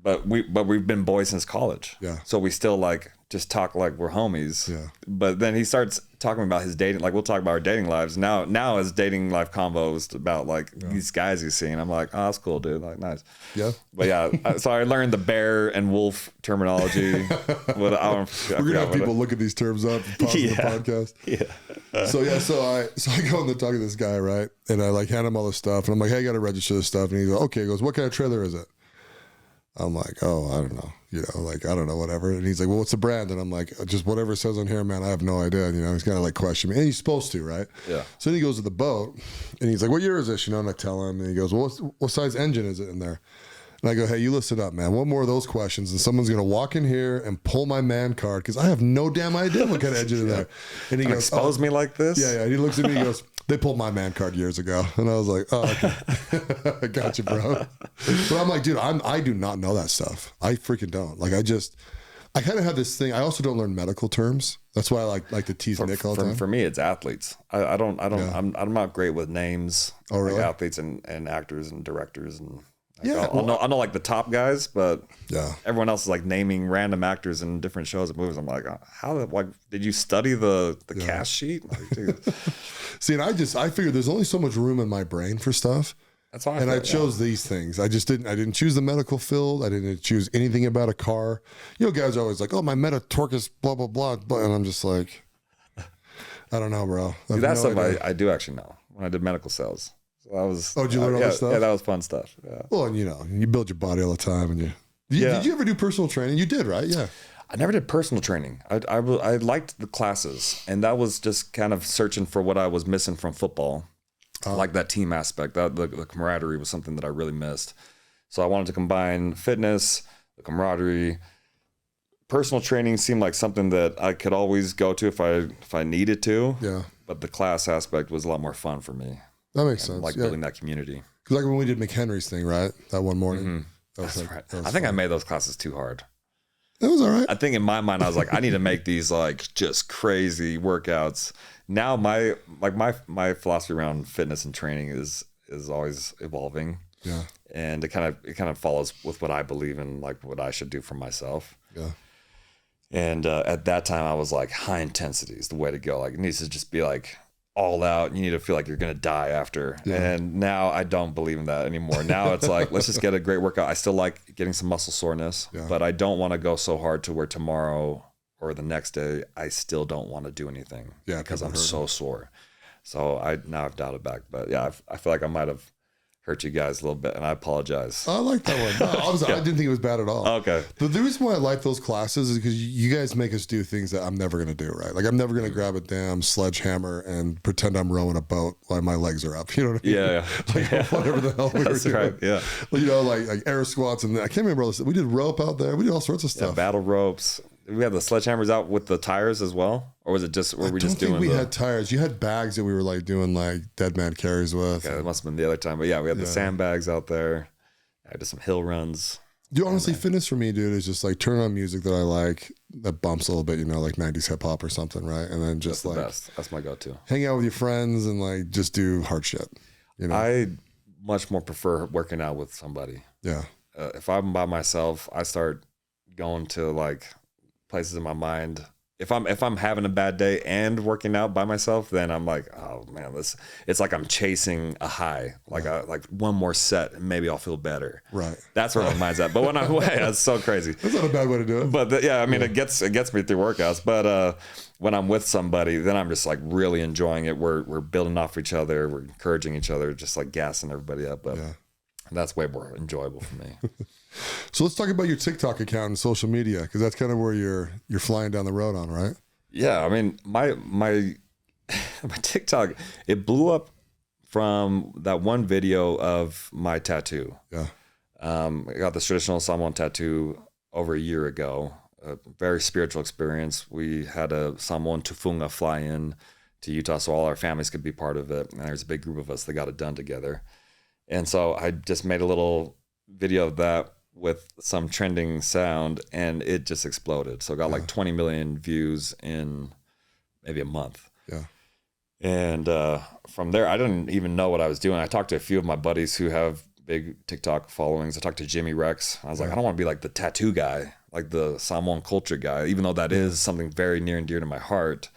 But we've been boys since college. Yeah. So we still like just talk like we're homies. Yeah. But then he starts talking about his dating, like we'll talk about our dating lives. Now his dating life combo is about like these guys he's seeing. I'm like, oh, that's cool, dude. Like, nice. Yeah. But yeah, so I learned the bear and wolf terminology. We're gonna have people look at these terms up and pause the podcast. Yeah. So I go in to talk to this guy, right? And I like hand him all this stuff, and I'm like, hey, I got to register this stuff, and he goes, okay. He goes, what kind of trailer is it? I'm like, oh, I don't know. Like, I don't know, whatever. And he's like, well, what's the brand? And I'm like, just whatever it says on here, man, I have no idea. He's kind of like question me. And he's supposed to, right? Yeah. So then he goes to the boat and he's like, what year is this? And I tell him, and he goes, well, what size engine is it in there? And I go, hey, you listen up, man. One more of those questions and someone's going to walk in here and pull my man card because I have no damn idea what kind of engine in there. And he goes, expose me like this? Yeah. And he looks at me and he goes, they pulled my man card years ago. And I was like, oh, okay. I got you, bro. But I'm like, dude, I do not know that stuff. I freaking don't. Like, I kind of have this thing. I also don't learn medical terms. That's why I like to tease Nick all the time. For me, it's athletes. I'm not great with names. Oh, really? Like athletes and actors and directors and I know like the top guys, but everyone else is like naming random actors in different shows and movies. I'm like, did you study the cast sheet? Like, dude. See, and I figured there's only so much room in my brain for stuff. That's why I chose these things. I didn't choose the medical field. I didn't choose anything about a car. Guys are always like, oh, my Metatorcus, blah, blah, blah. And I'm just like, I don't know, bro. See, that's something I do actually know when I did medical sales. So that was. Oh, did you learn all this stuff? Yeah, that was fun stuff. Yeah. Well, and you build your body all the time, and did you ever do personal training? You did, right? Yeah. I never did personal training. I liked the classes, and that was just kind of searching for what I was missing from football. Like that team aspect, the camaraderie was something that I really missed. So I wanted to combine fitness, the camaraderie. Personal training seemed like something that I could always go to if I needed to. Yeah. But the class aspect was a lot more fun for me. That makes sense. Like building that community. Because like when we did McHenry's thing, right? That one morning. Mm-hmm. That's right. I think I made those classes too hard. It was all right. I think in my mind, I was like, I need to make these like just crazy workouts. Now my philosophy around fitness and training is always evolving. Yeah. And it kind of follows with what I believe in, like what I should do for myself. Yeah. And at that time I was like, high intensity is the way to go. Like it needs to just be like all out. You need to feel like you're going to die after. Yeah. And now I don't believe in that anymore. Now it's like, let's just get a great workout. I still like getting some muscle soreness, but I don't want to go so hard to where tomorrow or the next day, I still don't want to do anything because I'm so sore. So now I've dialed it back, but yeah, I feel like I might've hurt you guys a little bit and I apologize. I like that one. No, I didn't think it was bad at all. Okay. But the reason why I like those classes is because you guys make us do things that I'm never going to do, right? Like I'm never going to grab a damn sledgehammer and pretend I'm rowing a boat while my legs are up. You know what I mean? Yeah. Like whatever the hell we were doing. Right. Yeah. Well, like air squats and I can't remember all this. We did rope out there. We did all sorts of stuff. Yeah, battle ropes. We had the sledgehammers out with the tires as well, or was it just? Were we just doing? I don't think we had tires. You had bags that we were like doing like dead man carries with. Okay, it must have been the other time, but yeah, we had the sandbags out there. I did some hill runs. Dude, honestly, fitness for me, dude, is just like turn on music that I like that bumps a little bit, like 90s hip hop or something, right? And then just that's the best. That's my go-to. Hang out with your friends and like just do hard shit. I much more prefer working out with somebody. Yeah. If I'm by myself, I start going to like places in my mind. If I'm having a bad day and working out by myself, then I'm like, oh man, it's like I'm chasing a high. Like one more set and maybe I'll feel better. Right. That's where my mind's at. But when I'm away, that's so crazy. That's not a bad way to do it. But it gets me through workouts. But when I'm with somebody, then I'm just like really enjoying it. We're building off each other. We're encouraging each other, just like gassing everybody up. But that's way more enjoyable for me. So let's talk about your TikTok account and social media, because that's kind of where you're flying down the road on, right? Yeah, I mean, my my TikTok, it blew up from that one video of my tattoo. Yeah. I got this traditional Samoan tattoo over a year ago. A very spiritual experience. We had a Samoan tufunga fly in to Utah so all our families could be part of it. And there's a big group of us that got it done together. And so I just made a little video of that with some trending sound and it just exploded. So it got like 20 million views in maybe a month. Yeah. And from there, I didn't even know what I was doing. I talked to a few of my buddies who have big TikTok followings. I talked to Jimmy Rex. I was like, I don't want to be like the tattoo guy, like the Samoan culture guy, even though that is something very near and dear to my heart.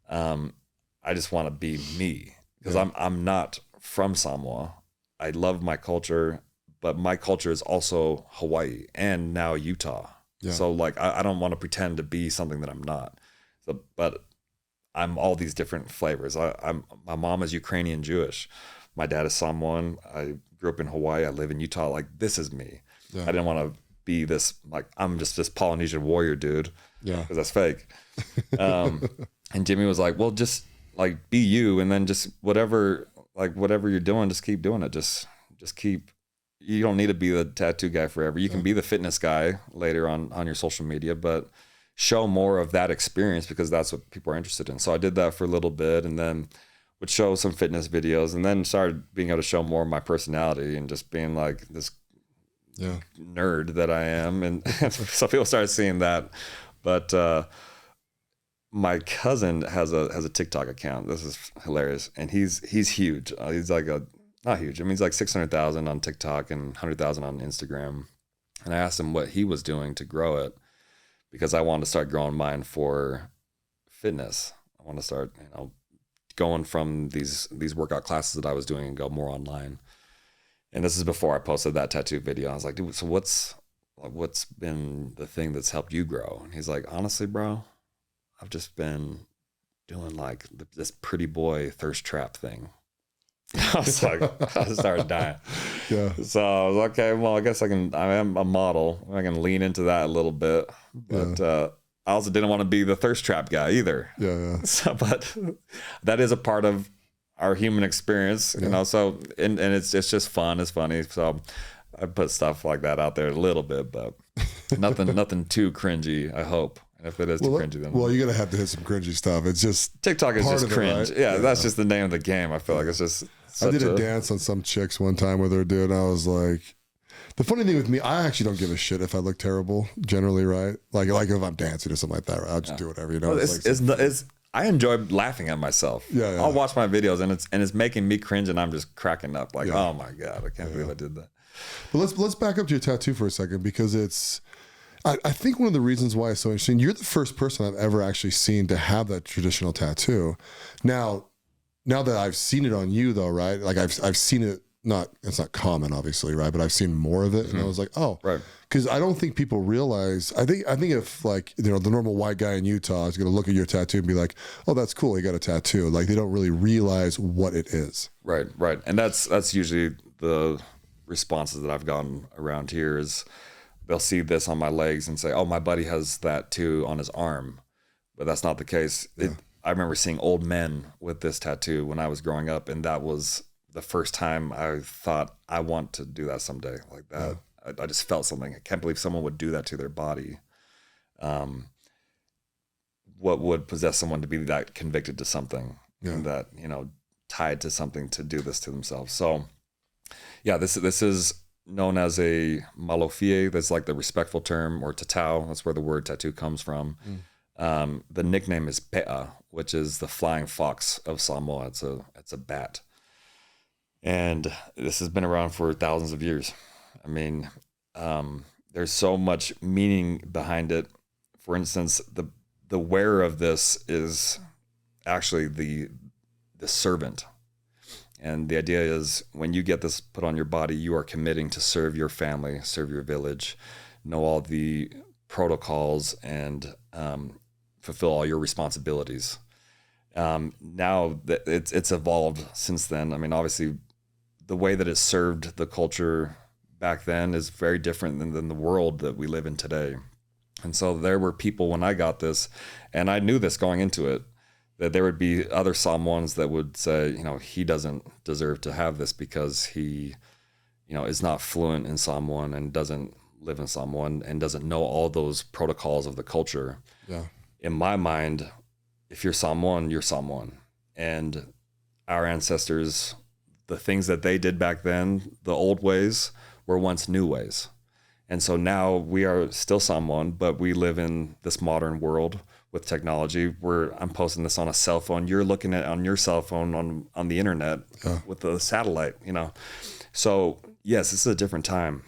I just want to be me because I'm not from Samoa. I love my culture, but my culture is also Hawaii and now Utah. Yeah. So like, I don't want to pretend to be something that I'm not. So, but I'm all these different flavors. My mom is Ukrainian Jewish. My dad is Samoan. I grew up in Hawaii. I live in Utah. Like, this is me. Yeah. I didn't want to be this, like, I'm just this Polynesian warrior dude. Yeah. Because that's fake. And Jimmy was like, well, just like be you. And then just whatever you're doing, just keep doing it. Just keep, you don't need to be the tattoo guy forever. You can be the fitness guy later on your social media, but show more of that experience because that's what people are interested in. So I did that for a little bit and then would show some fitness videos and then started being able to show more of my personality and just being like this nerd that I am. And so people started seeing that. But my cousin has a TikTok account. This is hilarious. And he's huge. He's like not huge. I mean, he's like 600,000 on TikTok and 100,000 on Instagram. And I asked him what he was doing to grow it because I wanted to start growing mine for fitness. I want to start, going from these workout classes that I was doing and go more online. And this is before I posted that tattoo video. I was like, dude, so what's been the thing that's helped you grow? And he's like, honestly, bro, I've just been doing like this pretty boy thirst trap thing. I was like, I started dying. Yeah. So I was like, okay, well, I guess I am a model. I can lean into that a little bit. But I also didn't want to be the thirst trap guy either. Yeah. So, but that is a part of our human experience, so, and it's just fun. It's funny. So I put stuff like that out there a little bit, but nothing too cringy, I hope. And if it is too cringy, then you're going to have to hit some cringy stuff. It's just TikTok is just cringe. Right? Yeah, that's just the name of the game. I feel like it's just I did a dance on some chicks one time with her, dude. And I was like, the funny thing with me, I actually don't give a shit if I look terrible generally, right? Like if I'm dancing or something like that, right? I'll just do whatever, Well, I enjoy laughing at myself. Yeah. I'll watch my videos and it's making me cringe and I'm just cracking up like, oh my God, I can't believe I did that. But let's back up to your tattoo for a second because I think one of the reasons why it's so interesting, you're the first person I've ever actually seen to have that traditional tattoo. Now that I've seen it on you though, right? Like I've seen it, it's not common obviously, right? But I've seen more of it and I was like, oh, right. Because I don't think people realize, I think if like, the normal white guy in Utah is going to look at your tattoo and be like, oh, that's cool. He got a tattoo. Like they don't really realize what it is. Right. And that's usually the responses that I've gotten around here is they'll see this on my legs and say, oh, my buddy has that too on his arm. But that's not the case. I remember seeing old men with this tattoo when I was growing up. And that was the first time I thought I want to do that someday like that. Yeah. I just felt something. I can't believe someone would do that to their body. What would possess someone to be that convicted to something and that, tied to something to do this to themselves? So yeah, this is known as a malofie. That's like the respectful term, or tatau. That's where the word tattoo comes from. The nickname is Pe'a, which is the flying fox of Samoa. It's a bat. And this has been around for thousands of years. I mean, there's so much meaning behind it. For instance, the wearer of this is actually the servant. And the idea is when you get this put on your body, you are committing to serve your family, serve your village, know all the protocols, and fulfill all your responsibilities. Now that it's evolved since then. I mean, obviously, the way that it served the culture back then is very different than the world that we live in today. And so there were people when I got this, and I knew this going into it, that there would be other Samoans that would say, he doesn't deserve to have this because he, is not fluent in Samoan and doesn't live in Samoan and doesn't know all those protocols of the culture. Yeah. In my mind, if you're Samoan, you're Samoan. And our ancestors, the things that they did back then, the old ways, were once new ways. And so now we are still Samoan, but we live in this modern world with technology where I'm posting this on a cell phone. You're looking at it on your cell phone on the internet with the satellite, So yes, this is a different time,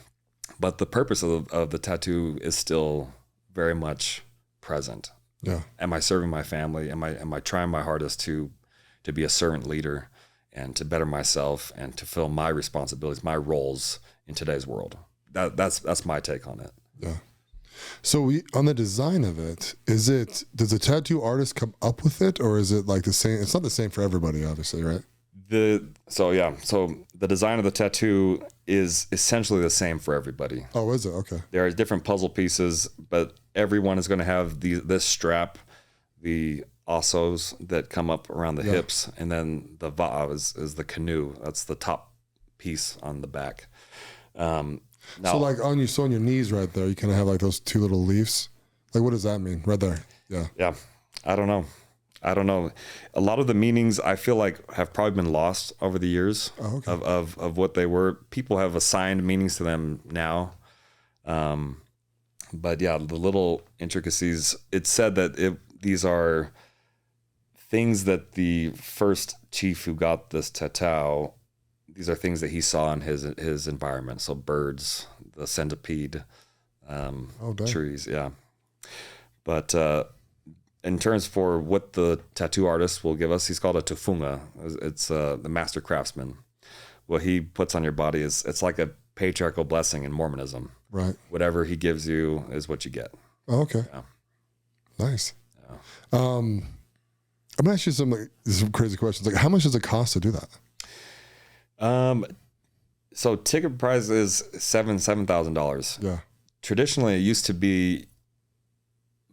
but the purpose of the tattoo is still very much present. Yeah. Am I serving my family? Am I trying my hardest to be a servant leader and to better myself and to fill my responsibilities, my roles in today's world? That's my take on it. Yeah. So on the design of it, does the tattoo artist come up with it, or is it like the same? It's not the same for everybody, obviously, right? So the design of the tattoo is essentially the same for everybody. Oh, is it? Okay. There are different puzzle pieces, but everyone is going to have this strap, the ossos that come up around the hips, and then the va is the canoe. That's the top piece on the back. Now, so like on your knees right there, you kind of have like those two little leaves. Like, what does that mean right there? Yeah. Yeah. I don't know. A lot of the meanings I feel like have probably been lost over the years of what they were. People have assigned meanings to them now. But yeah, the little intricacies, it's said that these are things that the first chief who got this tattoo, these are things that he saw in his environment. So birds, the centipede, trees. Yeah. But, in terms for what the tattoo artist will give us, he's called a tufunga. It's the master craftsman. What he puts on your body it's like a patriarchal blessing in Mormonism. Right. Whatever he gives you is what you get. Oh, okay. Yeah. Nice. Yeah. I'm gonna ask you some crazy questions. Like, how much does it cost to do that? So ticket price is $7,000. Yeah. Traditionally, it used to be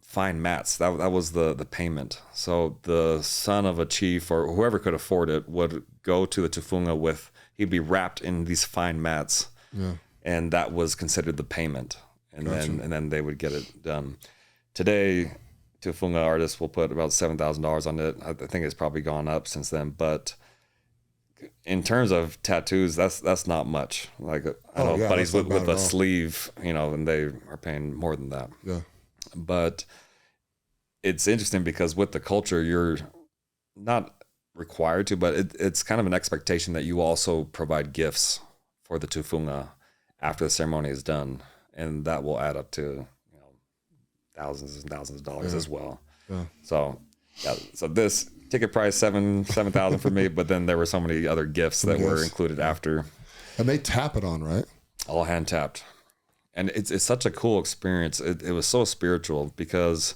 fine mats. That was the payment. So the son of a chief or whoever could afford it would go to the tufunga he'd be wrapped in these fine mats. Yeah. And that was considered the payment. And Gotcha. then they would get it done. Today, tufunga artists will put about $7,000 on it. I think it's probably gone up since then, but in terms of tattoos, that's not much. Like I know buddies with a sleeve, and they are paying more than that. Yeah. But it's interesting because with the culture, you're not required to, but it's kind of an expectation that you also provide gifts for the tufunga after the ceremony is done, and that will add up to thousands and thousands of dollars as well. Yeah. So this ticket price $7,000 for me, but then there were so many other gifts that were included after. And they tap it on, right? All hand tapped, and it's such a cool experience. It was so spiritual because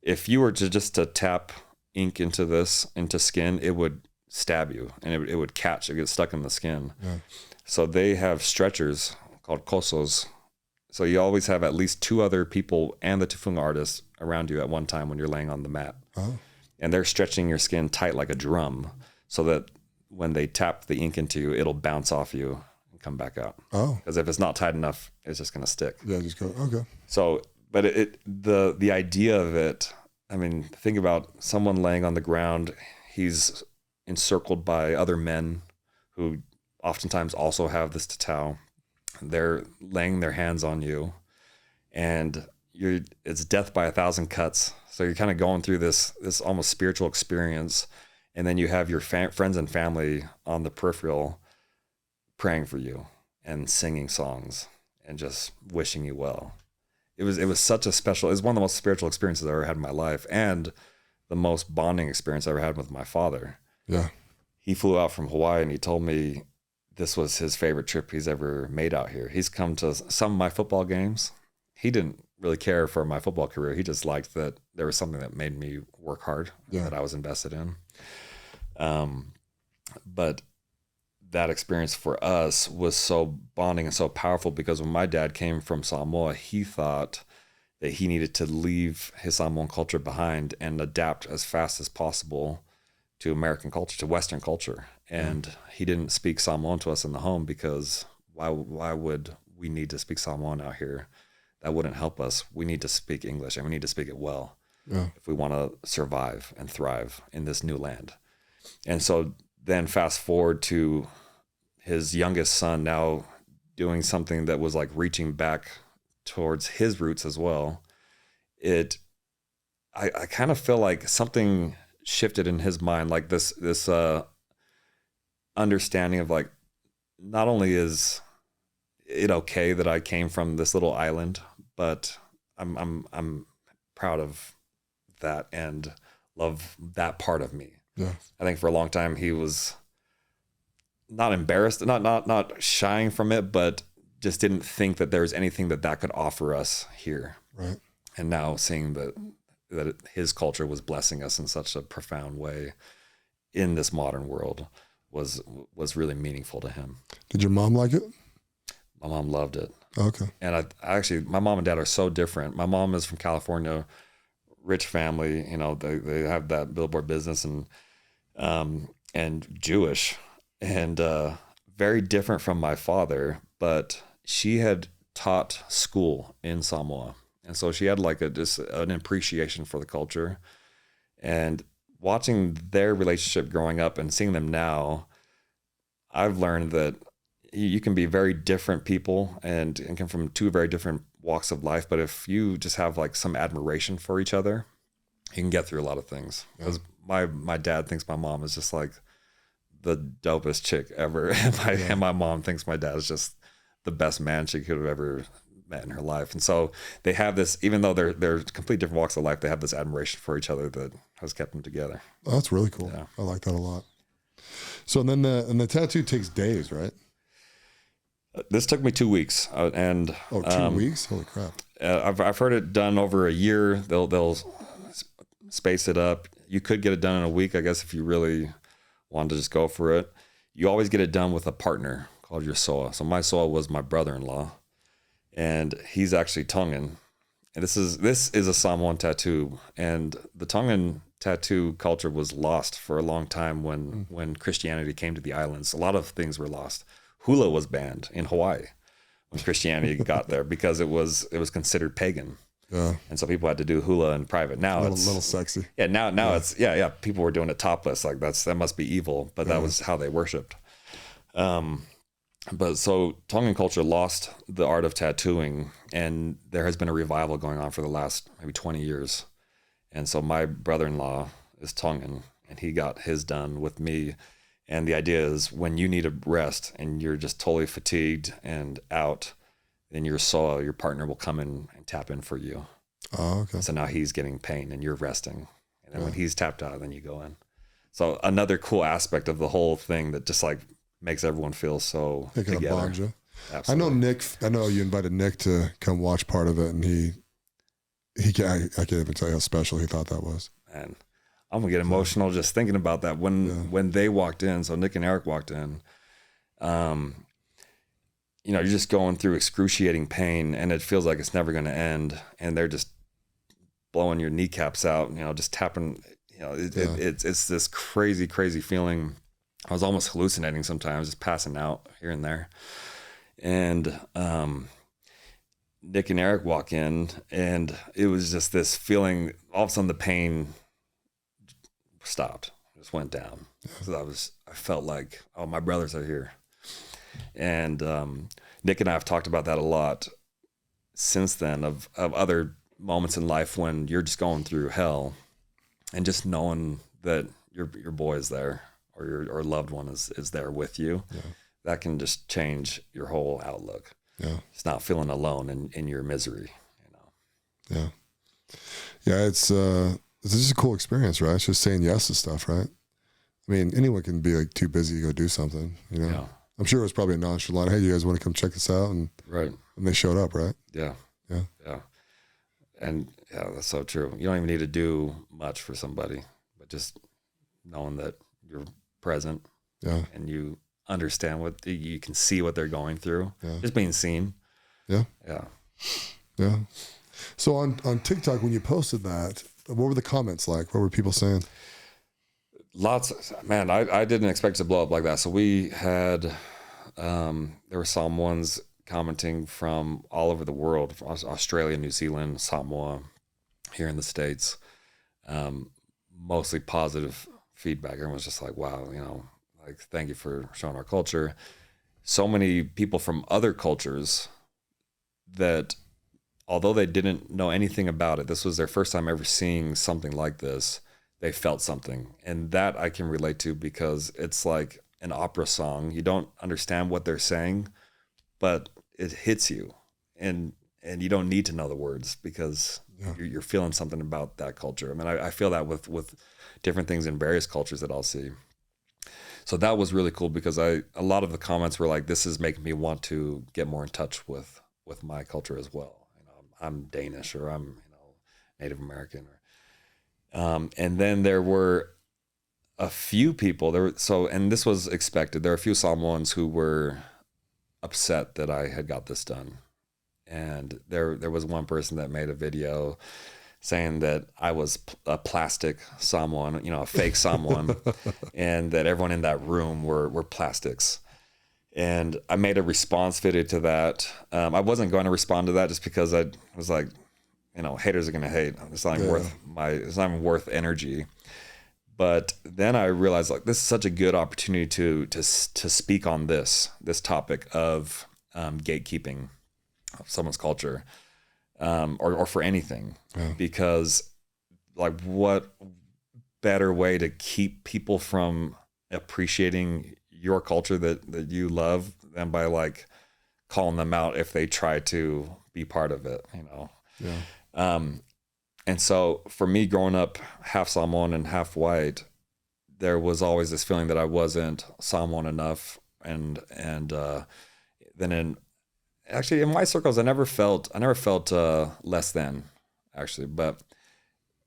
if you were to tap ink into skin, it would stab you and it would catch. It gets stuck in the skin. Yeah. So they have stretchers called kosos. So you always have at least two other people and the tufunga artist around you at one time when you're laying on the mat. Oh. And they're stretching your skin tight like a drum so that when they tap the ink into you, it'll bounce off you and come back out. Oh. Because if it's not tight enough, it's just going to stick. Yeah, just go, okay. So, but the idea of it, I mean, think about someone laying on the ground. He's encircled by other men who oftentimes also have this tattoo. They're laying their hands on you, and it's death by 1,000 cuts. So you're kind of going through this almost spiritual experience, and then you have your friends and family on the peripheral praying for you and singing songs and just wishing you well. It was such a special. It was one of the most spiritual experiences I ever had in my life, and the most bonding experience I ever had with my father. Yeah, he flew out from Hawaii, and he told me this was his favorite trip he's ever made out here. He's come to some of my football games. He didn't really care for my football career. He just liked that there was something that made me work hard, that I was invested in. But that experience for us was so bonding and so powerful because when my dad came from Samoa, he thought that he needed to leave his Samoan culture behind and adapt as fast as possible to American culture, to Western culture. And he didn't speak Samoan to us in the home because why would we need to speak Samoan out here? That wouldn't help us. We need to speak English, and we need to speak it well if we want to survive and thrive in this new land. And so then fast forward to his youngest son now doing something that was like reaching back towards his roots as well. I kind of feel like something shifted in his mind, like this understanding of like, not only is it okay that I came from this little island, but I'm proud of that and love that part of me. Yeah. I think for a long time he was not embarrassed, not shying from it, but just didn't think that there was anything that could offer us here. Right. And now seeing that his culture was blessing us in such a profound way in this modern world was really meaningful to him. Did your mom like it? My mom loved it. Okay. And I actually, my mom and dad are so different. My mom is from California, rich family, you know, they have that billboard business and Jewish and very different from my father, but she had taught school in Samoa. And so she had like just an appreciation for the culture. And watching their relationship growing up and seeing them now, I've learned that you can be very different people and come from two very different walks of life. But if you just have like some admiration for each other, you can get through a lot of things. Because my dad thinks my mom is just like the dopest chick ever. And my mom thinks my dad is just the best man she could have ever met in her life. And so they have this, even though they're complete different walks of life, they have this admiration for each other that has kept them together. Oh, that's really cool. Yeah. I like that a lot. So then the tattoo takes days, right? This took me 2 weeks, and 2 weeks. Holy crap! I've heard it done over a year. They'll space it up. You could get it done in a week, I guess, if you really wanted to just go for it. You always get it done with a partner called your soa. So my soa was my brother-in-law, and he's actually Tongan. And this is a Samoan tattoo, and the Tongan tattoo culture was lost for a long time when Christianity came to the islands. A lot of things were lost. Hula was banned in Hawaii when Christianity got there because it was considered pagan. Yeah. And so people had to do hula in private. Now it's a little sexy. Yeah. Now it's people were doing it topless. Like that must be evil, but that was how they worshiped. But so Tongan culture lost the art of tattooing, and there has been a revival going on for the last maybe 20 years. And so my brother-in-law is Tongan, and he got his done with me. And the idea is when you need a rest and you're just totally fatigued and out, then your soa, your partner, will come in and tap in for you. Oh, okay. So now he's getting pain and you're resting. And then when he's tapped out, then you go in. So another cool aspect of the whole thing that just like makes everyone feel so together. Bond you. Absolutely. I know you invited Nick to come watch part of it, and I can't even tell you how special he thought that was. And I'm gonna get emotional just thinking about that. When they walked in, so Nick and Eric walked in, you're just going through excruciating pain, and it feels like it's never gonna end. And they're just blowing your kneecaps out, just tapping. It's this crazy, crazy feeling. I was almost hallucinating sometimes, just passing out here and there. And Nick and Eric walk in, and it was just this feeling. All of a sudden, the pain stopped, just went down. So I felt like, oh, my brothers are here. And Nick and I have talked about that a lot since then, of other moments in life when you're just going through hell, and just knowing that your boy is there, or your loved one is there with you. Yeah. That can just change your whole outlook. Yeah. It's not feeling alone in your misery, Yeah. Yeah, it's just a cool experience, right? It's just saying yes to stuff, right? I mean, anyone can be like too busy to go do something, Yeah. I'm sure it was probably a nonchalant, hey, you guys want to come check this out? And they showed up, right? Yeah. Yeah. Yeah. And yeah, that's so true. You don't even need to do much for somebody, but just knowing that you're present, and you understand you can see what they're going through, just being seen. Yeah. Yeah. Yeah. So on TikTok, when you posted that, what were the comments like? What were people saying? Lots, man. I didn't expect it to blow up like that. So we had, there were Samoans commenting from all over the world, from Australia, New Zealand, Samoa, here in the States. Mostly positive feedback. Everyone's just like, wow, like, thank you for showing our culture. So many people from other cultures that, although they didn't know anything about it, this was their first time ever seeing something like this. They felt something. And that I can relate to, because it's like an opera song. You don't understand what they're saying, but it hits you. And you don't need to know the words, because You're feeling something about that culture. I mean, I feel that with different things in various cultures that I'll see. So that was really cool because a lot of the comments were like, this is making me want to get more in touch with my culture as well. You know, I'm Danish, or I'm, you know, Native American, and then there were a few people there. And this was expected. There were a few Samoans who were upset that I had got this done. And there was one person that made a video saying that I was a plastic Samoan, you know, a fake Samoan, and that everyone in that room were plastics. And I made a response video to that. I wasn't going to respond to that just because I was like, you know, haters are going to hate. It's not even it's not even worth energy. But then I realized, like, this is such a good opportunity to speak on this topic of gatekeeping of someone's culture, or for anything, because, like, what better way to keep people from appreciating your culture that you love than by, like, calling them out if they try to be part of it, you know? And so for me, growing up half Samoan and half white, there was always this feeling that I wasn't Samoan enough. And then in my circles, I never felt less than, actually. But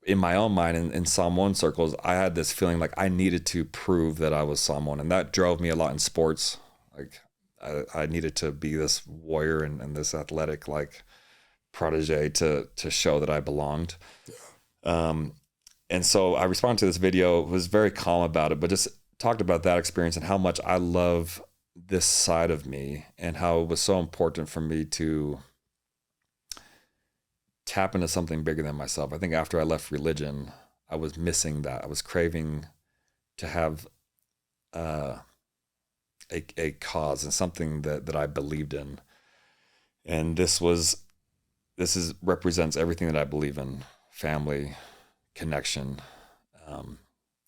in my own mind, in Samoan circles, I had this feeling like I needed to prove that I was Samoan. And that drove me a lot in sports. Like, I needed to be this warrior and this athletic, like, protege to show that I belonged. And so I responded to this video, was very calm about it, but just talked about that experience and how much I love this side of me and how it was so important for me to tap into something bigger than myself. I think after I left religion, I was missing that. I was craving to have a cause and something that I believed in. And this represents everything that I believe in: family, connection,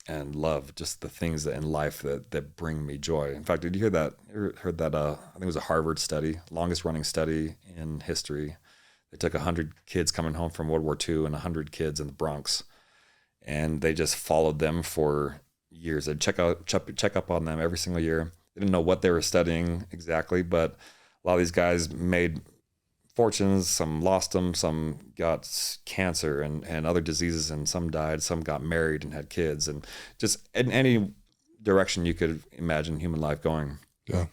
and love, just the things that in life that bring me joy. In fact, did you hear that? Heard that? I think it was a Harvard study, longest running study in history. They took 100 kids coming home from World War II and 100 kids in the Bronx, and they just followed them for years. They'd check up on them every single year. They didn't know what they were studying exactly, but a lot of these guys made fortunes. Some lost them, some got cancer and other diseases, and some died, some got married and had kids, and just in any direction you could imagine human life going. Yeah.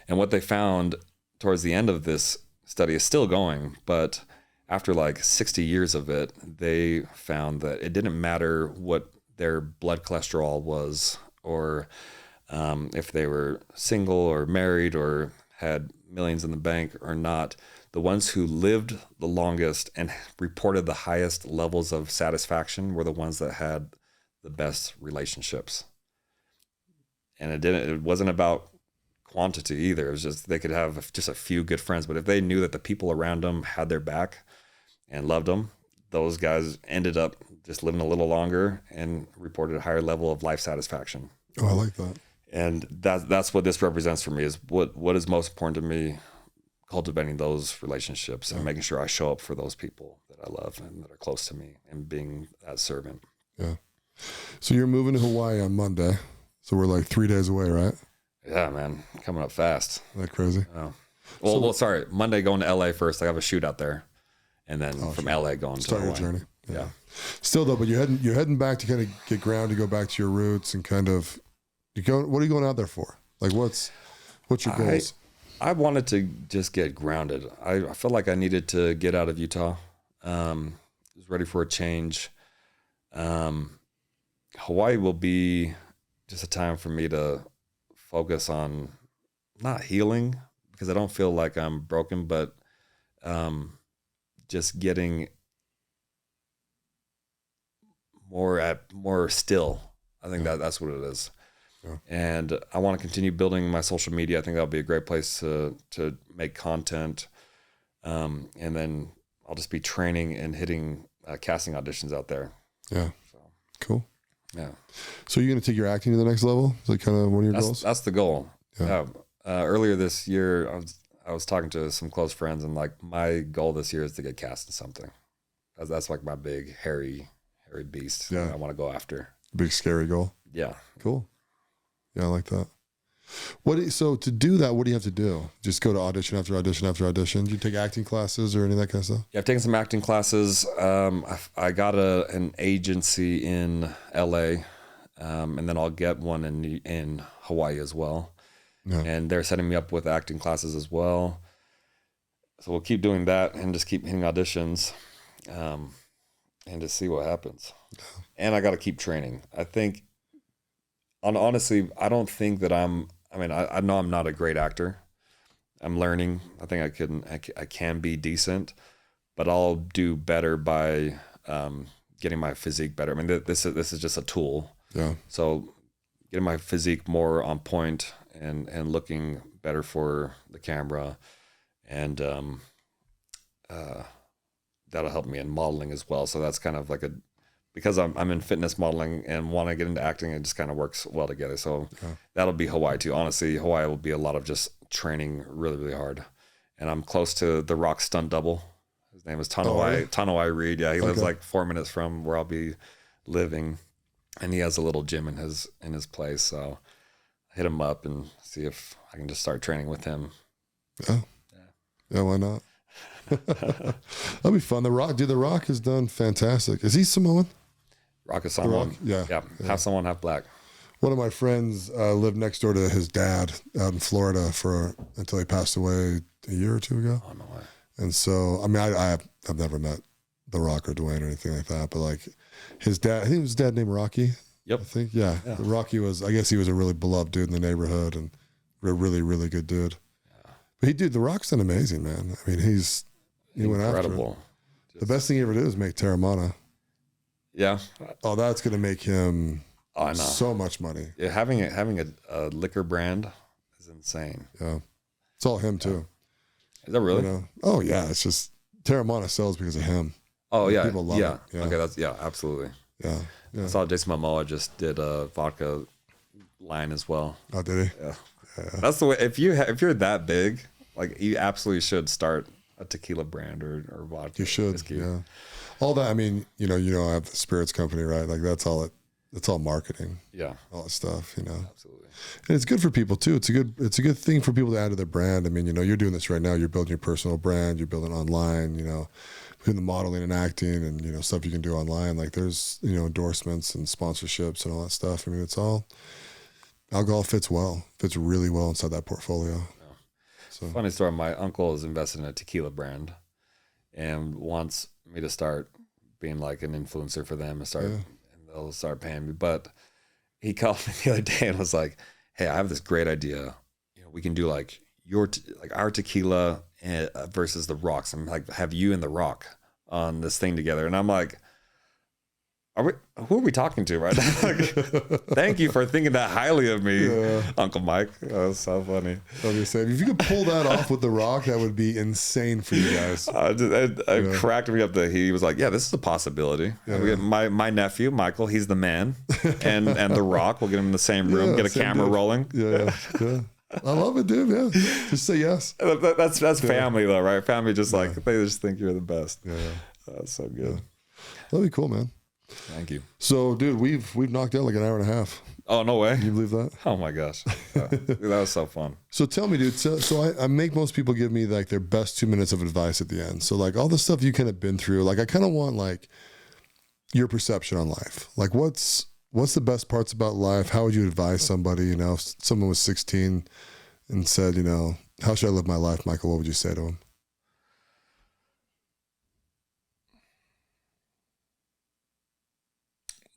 And what they found towards the end of this study is still going, but after like 60 years of it, they found that it didn't matter what their blood cholesterol was, or if they were single or married or had millions in the bank or not. The ones who lived the longest and reported the highest levels of satisfaction were the ones that had the best relationships. And it wasn't about quantity either. It was just, they could have just a few good friends, but if they knew that the people around them had their back and loved them, those guys ended up just living a little longer and reported a higher level of life satisfaction. Oh, I like that. And that's what this represents for me, is what is most important to me: cultivating those relationships and making sure I show up for those people that I love and that are close to me, and being that servant. Yeah. So you're moving to Hawaii on Monday. So we're like 3 days away, right? Yeah, man. Coming up fast. Isn't that crazy? Oh. Well, sorry. Monday going to LA first. I have a shoot out there. And then from LA going to Hawaii. Start your journey. Yeah. Still though, but you're heading back to kind of get grounded, go back to your roots, and kind of what are you going out there for? Like what's your goals? I wanted to just get grounded. I felt like I needed to get out of Utah. I was ready for a change. Hawaii will be just a time for me to focus on not healing, because I don't feel like I'm broken, but just getting more still. I think that's what it is. Yeah. And I want to continue building my social media. I think that'll be a great place to make content. And then I'll just be training and hitting casting auditions out there. Yeah. So, cool. Yeah. So you're going to take your acting to the next level? Is that kind of one of your goals? That's the goal. Yeah. Earlier this year, I was talking to some close friends, and like my goal this year is to get cast in something. That's like my big hairy beast. Yeah. I want to go after. Big scary goal. Yeah. Cool. Yeah, I like that. So to do that, what do you have to do? Just go to audition after audition after audition? Do you take acting classes or any of that kind of stuff? Yeah, I've taken some acting classes. I got an agency in LA, and then I'll get one in Hawaii as well. Yeah. And they're setting me up with acting classes as well. So we'll keep doing that and just keep hitting auditions, and just see what happens. Yeah. And I got to keep training. I think, honestly, I don't think that I know I'm not a great actor. I'm learning. I think I can be decent, but I'll do better by getting my physique better. I mean, this is just a tool. Yeah. So getting my physique more on point and looking better for the camera, and that'll help me in modeling as well. So that's kind of like because I'm in fitness modeling and want to get into acting, it just kind of works well together. So that'll be Hawaii too. Honestly, Hawaii will be a lot of just training really, really hard. And I'm close to the Rock stunt double. His name is Tanawai Reed. Yeah, he lives like 4 minutes from where I'll be living, and he has a little gym in his place. So I hit him up and see if I can just start training with him. Yeah, why not? That'll be fun. The Rock has done fantastic. Is he Samoan? Rock is Samoan. Yeah. Half Samoan, half black. One of my friends lived next door to his dad out in Florida until he passed away a year or two ago. Oh, no way. And so, I mean, I've never met The Rock or Dwayne or anything like that, but like his dad, I think his dad named Rocky. Yep. I think, yeah. Rocky I guess he was a really beloved dude in the neighborhood and a really, really good dude. Yeah. But The Rock's done amazing, man. I mean, he went after it. The best thing he ever did was make Terramana. Yeah. Oh, that's going to make him so much money. Yeah, having a liquor brand is insane. Yeah. It's all him too. Is that really? You know? Oh yeah, it's just Terramana sells because of him. Oh yeah. People love it. Yeah. Okay, absolutely. Yeah. I saw Jason Momoa just did a vodka line as well. Oh, did he? Yeah. That's the way. If you're that big, like you absolutely should start a tequila brand or vodka. You should. Whiskey. Yeah. All that. I mean, I have the spirits company, right? Like that's all marketing. Yeah. All that stuff, Absolutely. And it's good for people too. It's a good thing for people to add to their brand. I mean, you're doing this right now. You're building your personal brand. You're building online. Between the modeling and acting and stuff you can do online. Like there's endorsements and sponsorships and all that stuff. I mean, it's all alcohol fits really well inside that portfolio. Yeah. So funny story. My uncle is invested in a tequila brand and wants me to start being like an influencer for them and they'll start paying me. But he called me the other day and was like, "Hey, I have this great idea. We can do like our tequila versus the Rocks. I'm like, have you and the Rock on this thing together." And I'm like, who are we talking to right now? Like, thank you for thinking that highly of me, Uncle Mike. That was so funny. I was gonna say, if you could pull that off with the Rock, that would be insane for you guys. It cracked me up that he was like, "Yeah, this is a possibility." Yeah. My nephew Michael, he's the man, and the Rock. We'll get him in the same room, get a camera rolling. Yeah. I love it, dude. Yeah, just say yes. That's family though, right? Family just like they just think you're the best. Yeah, that's so good. Yeah. That'd be cool, man. Thank you. So, dude, we've knocked out like an hour and a half. Oh, no way. Can you believe that? Oh my gosh, that was so fun. So tell me, dude. So I make most people give me like their best 2 minutes of advice at the end. So like all the stuff you kind of been through, like I kind of want like your perception on life. Like what's the best parts about life? How would you advise somebody? If someone was 16 and said, how should I live my life, Michael? What would you say to him?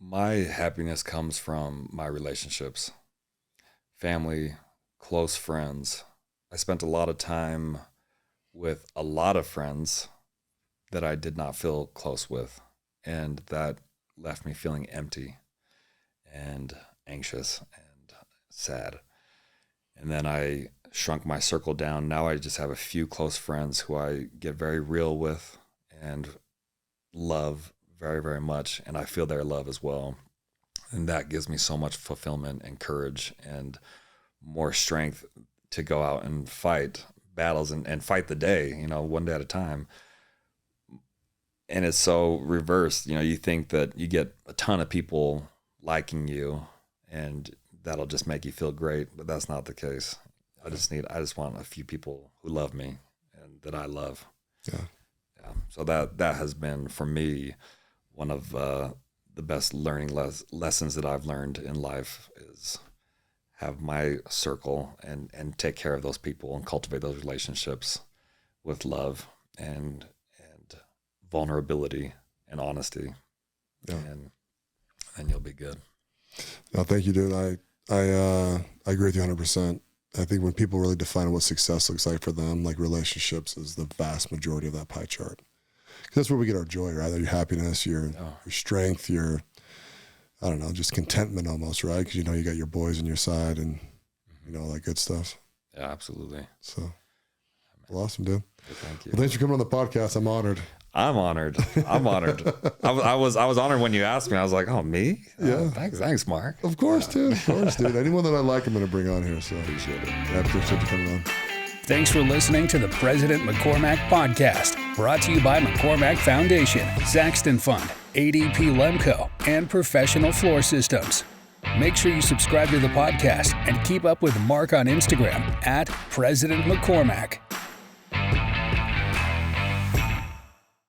My happiness comes from my relationships, family, close friends. I spent a lot of time with a lot of friends that I did not feel close with, and that left me feeling empty and anxious and sad. And then I shrunk my circle down. Now I just have a few close friends who I get very real with and love very, very much, and I feel their love as well. And that gives me so much fulfillment and courage and more strength to go out and fight battles and fight the day, one day at a time. and it's so reversed. You know, you think that you get a ton of people liking you and that'll just make you feel great, but that's not the case. I just want a few people who love me and that I love. Yeah. So that has been for me one of the best learning lessons that I've learned in life is have my circle and take care of those people and cultivate those relationships with love and vulnerability and honesty. Yeah. And you'll be good. No, thank you, dude. I agree with you 100%. I think when people really define what success looks like for them, like relationships is the vast majority of that pie chart. 'Cause that's where we get our joy, right? Your happiness, your strength, your, I don't know, just contentment almost, right? Because you know you got your boys on your side and you know all that good stuff. Yeah, absolutely. So, well, awesome, dude. Well, thank you. Well, thanks for coming on the podcast. I'm honored. I'm honored. I was honored when you asked me. I was like, oh, me? Yeah. Thanks, Mark. Of course, dude. Of course, dude. Anyone that I like, I'm going to bring on here. So Appreciate it. I appreciate you coming on. Thanks for listening to the President McCormack Podcast, brought to you by McCormack Foundation, Saxton Fund, ADP Lemco, and Professional Floor Systems. Make sure you subscribe to the podcast and keep up with Mark on Instagram @President McCormack.